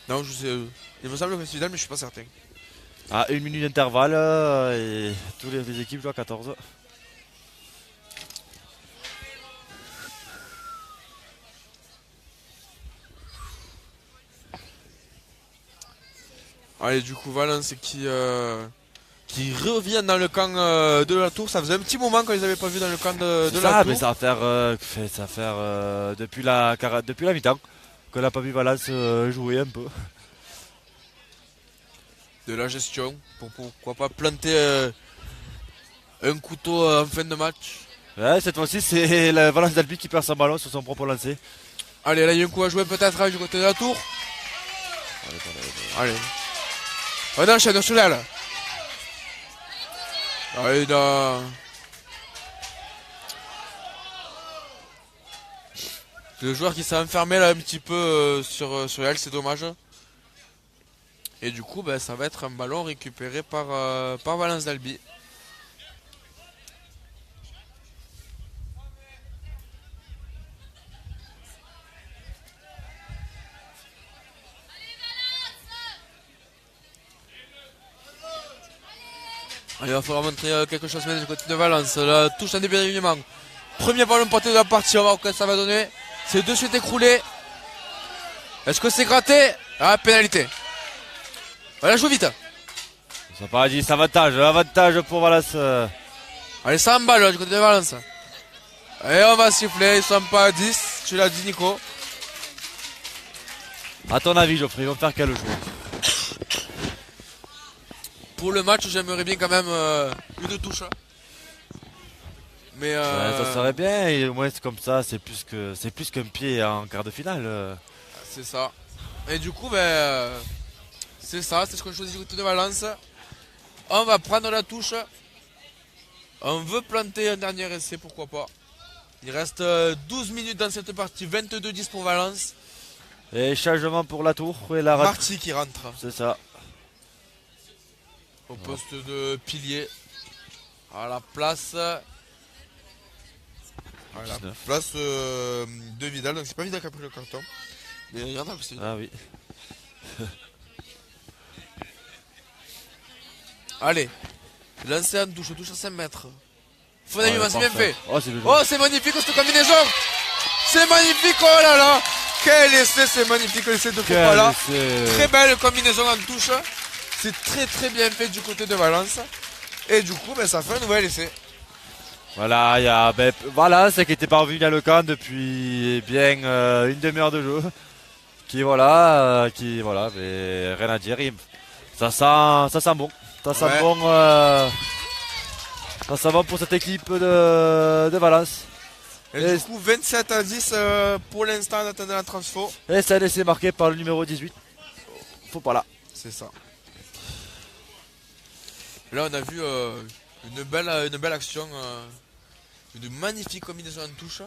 Non, je sais. Il me semble que c'est Vidal, mais je suis pas certain. À une minute d'intervalle et toutes les équipes jouent à 14. Allez, du coup, Valence qui revient dans le camp de la tour. Ça faisait un petit moment qu'on les avait pas vus dans le camp de la tour. Mais ça va faire depuis la mi-temps qu'on n'a pas vu Valence jouer un peu. De la gestion, pourquoi pas planter un couteau en fin de match. Ouais, cette fois-ci, c'est la Valence d'Albi qui perd son ballon sur son propre lancer. Allez, là, il y a un coup à jouer peut-être du côté de la tour. Allez. On enchaîne sur l'aile. Allez, là. Le joueur qui s'est enfermé là un petit peu sur l'aile, c'est dommage. Et du coup, ça va être un ballon récupéré par Valence d'Albi. Il va falloir montrer quelque chose du côté de Valence. La touche en début d'alignement. Premier ballon porté de la partie, on va voir ce que ça va donner. C'est de suite écroulé. Est-ce que c'est gratté? Ah, pénalité. Voilà, joue vite. Ça pas dit, c'est avantage pour Valence. Allez, ça emballe du côté de Valence. Et on va siffler, ils sont pas à 10. Tu l'as dit, Nico. À ton avis, Geoffrey, ils vont faire quel joueur? Pour le match, j'aimerais bien quand même une touche. Mais Ouais, ça serait bien, et au moins c'est comme ça, c'est plus qu'un pied en quart de finale. c'est ça. Et du coup, c'est ça, c'est ce qu'on choisit du côté de Valence. On va prendre la touche. On veut planter un dernier essai, pourquoi pas. Il reste 12 minutes dans cette partie, 22-10 pour Valence. Et changement pour la tour et la rate. Marty qui rentre C'est ça. au poste de pilier. À la place. À la 19. place de Vidal. Donc c'est pas Vidal qui a pris le carton. Mais il y en a aussi. Ah oui. Allez. Lancer en touche à 5 mètres. Fonavima, Ouais, c'est bien parfait. fait. Oh, c'est bien joué. Oh, c'est magnifique cette combinaison. C'est magnifique, oh là là. Quel essai, c'est magnifique l'essai de Fofana. Très belle combinaison en touche. C'est très très bien fait du côté de Valence. Et du coup, ça fait un nouvel essai. Voilà, il y a Valence qui était pas revenu à le camp depuis bien une demi-heure de jeu. Qui voilà, mais rien à dire. Ça sent bon. Ça sent Ouais. bon. Ça sent bon pour cette équipe de Valence. Et du coup, 27-10 pour l'instant en attendant la transfo. Et ça a laissé marqué par le numéro 18. Faut pas là. C'est ça. Là, on a vu une belle action. Une magnifique combinaison en touche.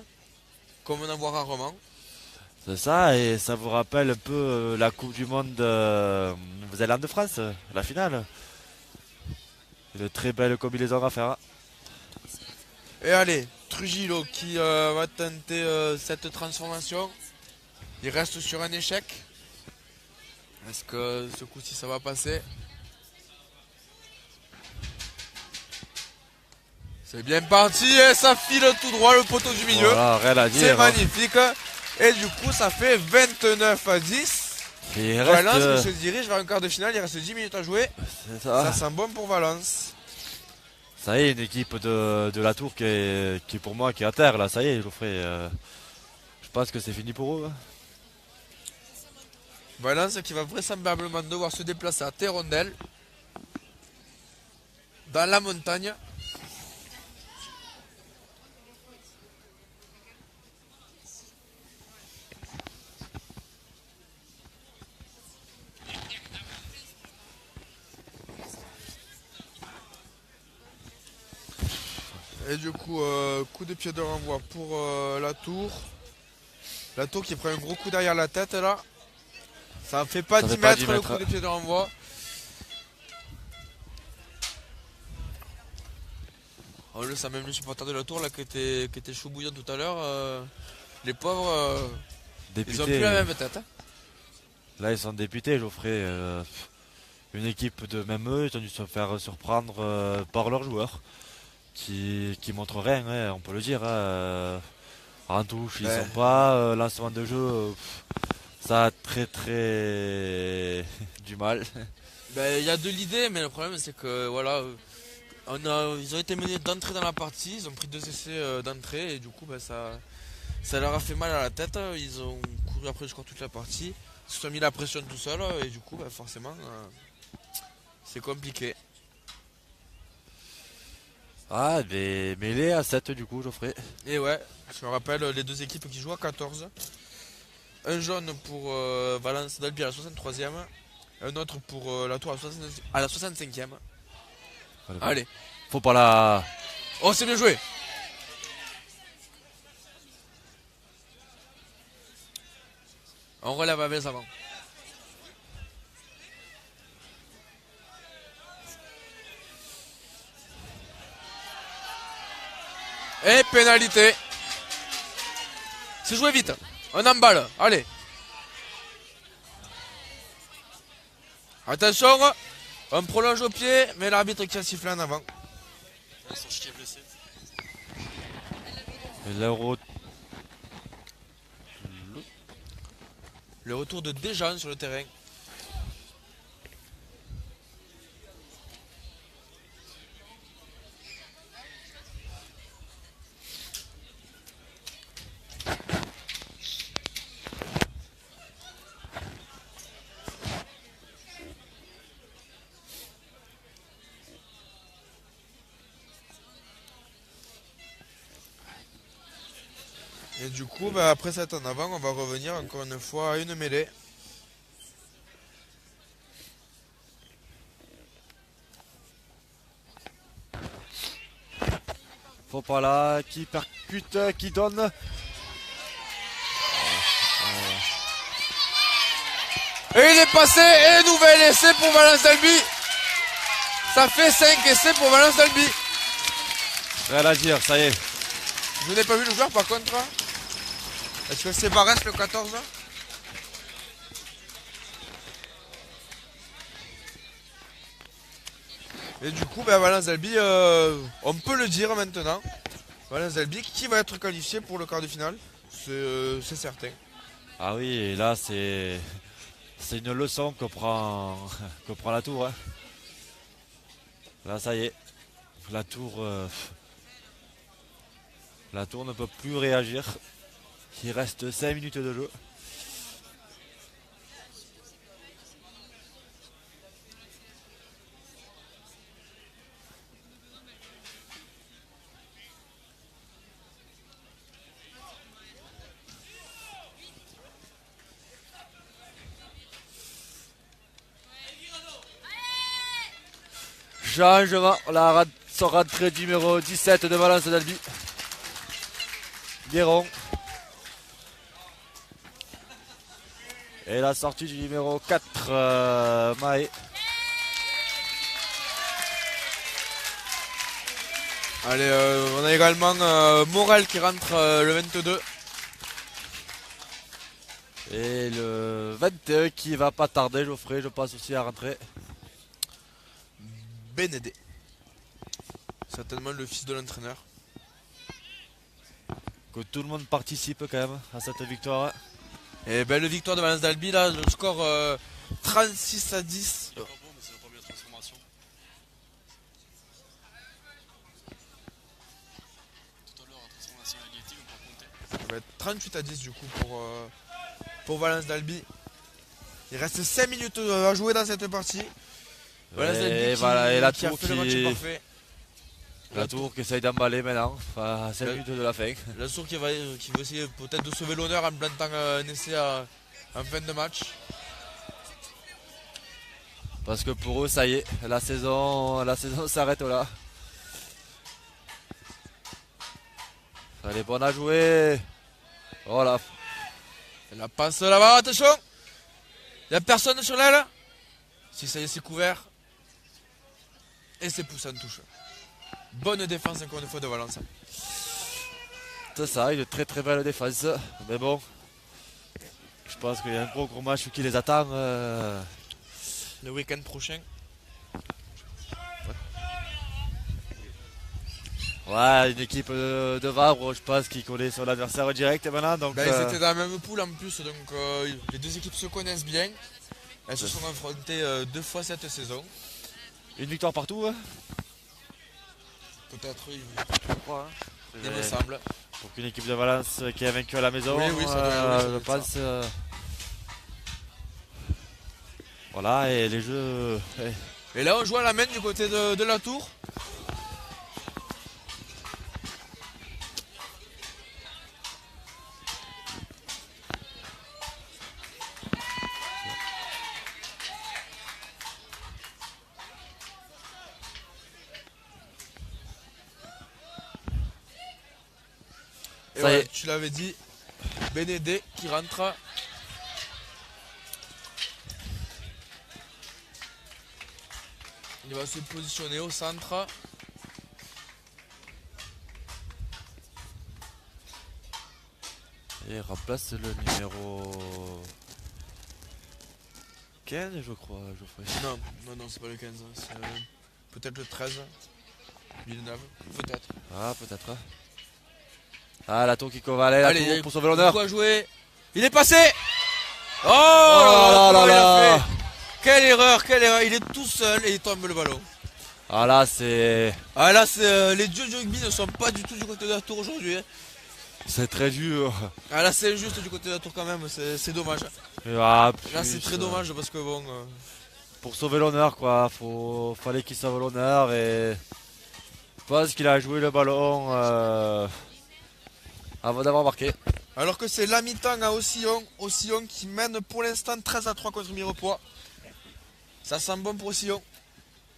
Comme on en voit rarement. C'est ça, et ça vous rappelle un peu la Coupe du Monde Nouvelle-Zélande de France, la finale. Une très belle combinaison à faire. Et allez, Trujillo qui va tenter cette transformation. Il reste sur un échec. Est-ce que ce coup-ci ça va passer? C'est bien parti et ça file tout droit le poteau du milieu. Voilà, rien à dire. C'est magnifique. Et du coup ça fait 29-10. Et Valence qui se dirige vers un quart de finale, il reste 10 minutes à jouer. Ça sent bon pour Valence. Ça y est, une équipe de la Tour qui est pour moi qui est à terre là, ça y est, Geoffrey. Je pense que c'est fini pour eux. Valence qui va vraisemblablement devoir se déplacer à Terrondel. Dans la montagne. Et du coup, coup de pied de renvoi pour la Tour. La Tour qui prend un gros coup derrière la tête là. Ça ne fait pas 10 mètres le coup de pied de renvoi. On le sent même le supporter de la Tour là qui était chaud bouillant tout à l'heure. Les pauvres, ils ont plus la même tête. Hein. Là ils sont députés, Geoffrey. Une équipe de même eux, ils ont dû se faire surprendre par leurs joueurs. Qui montrent rien, hein, on peut le dire. En touche, ils sont pas. Lancement de jeu, ça a très très du mal. Il y a de l'idée, mais le problème c'est que voilà, ils ont été menés d'entrée dans la partie, ils ont pris 2 essais d'entrée et du coup ça leur a fait mal à la tête. Ils ont couru après je crois toute la partie, ils se sont mis la pression tout seul et du coup forcément c'est compliqué. Ah, des mêlées à 7 du coup, Geoffrey. Et ouais, je me rappelle les 2 équipes qui jouent à 14. Un jaune pour Valence d'Albi à la 63e. Un autre pour la Tour à la 65e. Allez. Faut pas la... Oh, c'est bien joué. On relève avec les avant. Et pénalité. C'est joué vite. On emballe. Allez. Attention. On prolonge au pied, mais l'arbitre qui a sifflé en avant. Le retour de Dejan sur le terrain. Et du coup, bah, après cette en avant, on va revenir encore une fois à une mêlée. Fopala qui percute, qui donne. Et il est passé, et nouvel essai pour Valence d'Albi. Ça fait 5 essais pour Valence d'Albi. Rien à dire, ça y est. Je n'ai pas vu le joueur par contre. Est-ce que c'est Barès le 14 là? Et du coup, ben, Valence d'Albi, on peut le dire maintenant. Valence d'Albi qui va être qualifié pour le quart de finale. C'est certain. Ah oui, et là c'est une leçon que prend la tour. Hein. Là ça y est, la tour ne peut plus réagir. Il reste 5 minutes de jeu. Changement, son rentrée numéro 17 de Valence d'Albi. Guéron. Et la sortie du numéro 4, Maé. Allez, on a également Morel qui rentre le 22. Et le 21 qui va pas tarder, Geoffrey, je pense aussi à rentrer. Bénédé. Certainement le fils de l'entraîneur. Que tout le monde participe quand même à cette victoire. Et belle victoire de Valence d'Albi, là, le score 36-10. Ça va être 38-10 du coup pour Valence d'Albi. Il reste 5 minutes à jouer dans cette partie. Valence d'Albi et la qui a tour fait le match parfait. La tour qui essaye d'emballer maintenant, à 5 minutes de la fin. La tour qui va essayer peut-être de sauver l'honneur en plantant un essai en fin de match. Parce que pour eux, ça y est, la saison s'arrête là. Elle est bonne à jouer. Voilà. La passe là-bas, attention. Il n'y a personne sur l'aile. Si ça y est, c'est couvert. Et c'est poussé en touche. Bonne défense encore une fois de Valence. C'est ça, une très très belle défense. Mais bon, je pense qu'il y a un gros match qui les attend. Le week-end prochain. Ouais, une équipe de Vabre, je pense, qui connaît son adversaire direct maintenant. Donc, ils étaient dans la même poule en plus, donc les deux équipes se connaissent bien. Elles se sont affrontées 2 fois cette saison. Une victoire partout. Hein. Peut-être, je crois. Hein. Il me semble. Pour qu'une équipe de Valence qui a vaincu à la maison, oui, ça je pense. Voilà, et les jeux. Et là, on joue à la main du côté de la tour. Et ouais, tu l'avais dit, Bénédé qui rentre. Il va se positionner au centre. Et il remplace le numéro 15, je crois, Geoffrey. Non, c'est pas le 15. C'est peut-être le 13. Villeneuve, peut-être. Ah, peut-être. Ah, la tour qui covalait, la tour pour sauver l'honneur. Jouer. Il est passé. Oh là là comment il a là. fait. Quelle erreur, quelle erreur. Il est tout seul et il tombe le ballon. Ah là, c'est Ah là, les dieux du rugby ne sont pas du tout du côté de la tour aujourd'hui. Hein. c'est très dur. Ah là, c'est injuste du côté de la tour quand même, c'est dommage. Ah, Là, c'est putain. très dommage parce que bon. Pour sauver l'honneur, quoi. Fallait qu'il sauve l'honneur et je pense qu'il a joué le ballon avant d'avoir marqué. Alors que c'est la mi-temps à Ossillon qui mène pour l'instant 13-3 contre Mirepoix. Ça sent bon pour Ossillon.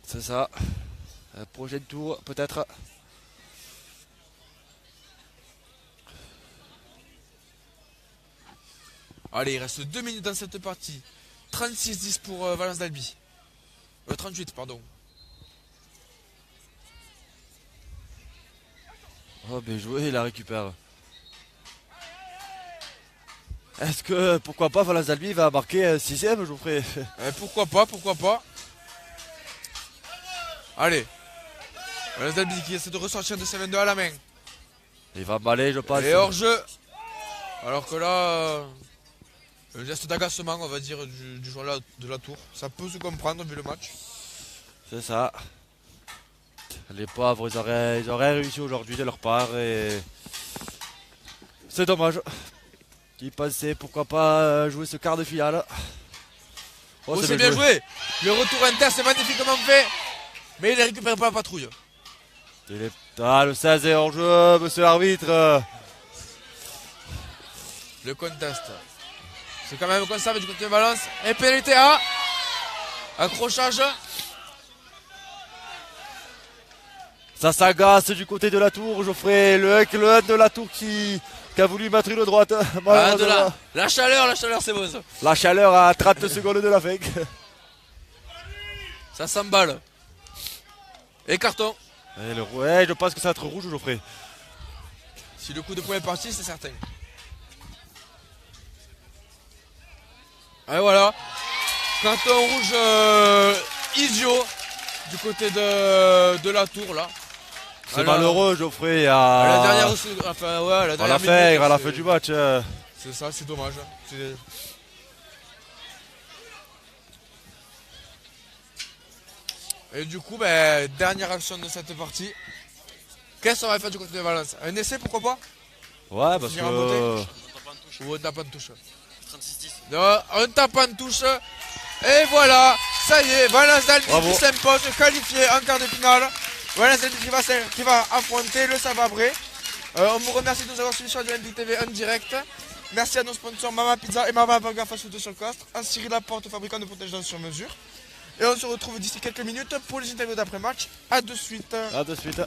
C'est ça. Prochain tour, peut-être. Allez, il reste 2 minutes dans cette partie. 36-10 pour Valence d'Albi. 38, pardon. Oh, bien joué, il la récupère. Est-ce que, pourquoi pas, Valence d'Albi va marquer un 6ème, Geoffrey? Pourquoi pas, pourquoi pas. Allez. Valence d'Albi qui essaie de ressortir de ses 22 à la main. Il va m'aller, je pense. Et hors-jeu. Alors que là, le geste d'agacement, on va dire, du joueur de la tour. Ça peut se comprendre vu le match. C'est ça. Les pauvres, ils auraient réussi aujourd'hui de leur part et c'est dommage. Ils pensaient pourquoi pas jouer ce quart de finale. Oh, c'est bien joué. Le retour inter, c'est magnifiquement fait. Mais il ne récupère pas la patrouille. Ah, le 16 est hors jeu, monsieur l'arbitre. Le contest. C'est quand même conservé du côté de Valence. Et pénalité à accrochage. Ça s'agace du côté de la tour, Geoffrey. Le 1 de la tour qui a voulu mettre une droite. Ah, la chaleur, c'est bon ça. La chaleur à 30 secondes de la fin. Ça s'emballe. Et carton. Ouais, je pense que ça va être rouge, Geoffrey. Si le coup de poing est parti, c'est certain. Et voilà. Carton rouge idiot du côté de la tour là. C'est malheureux, Geoffrey. À la dernière, enfin, ouais, à la dernière minute, à la fin du match. C'est ça, c'est dommage. Et du coup, dernière action de cette partie. Qu'est-ce qu'on va faire du côté de Valence? Un essai, pourquoi pas? Ouais, parce que... Ou on tape en touche. 36-10. Non, on tape en touche. Et voilà, ça y est, Valence d'Albi qui s'impose, qualifié en quart de finale. Valence d'Albi qui va affronter le Savabré. On vous remercie de nous avoir suivis sur Olympique TV en direct. Merci à nos sponsors Mama Pizza et Mama Burger Fast Food sur Castres, à Cyril Laporte, fabricant de protège-dents sur mesure. Et on se retrouve d'ici quelques minutes pour les interviews d'après-match. A de suite. A de suite.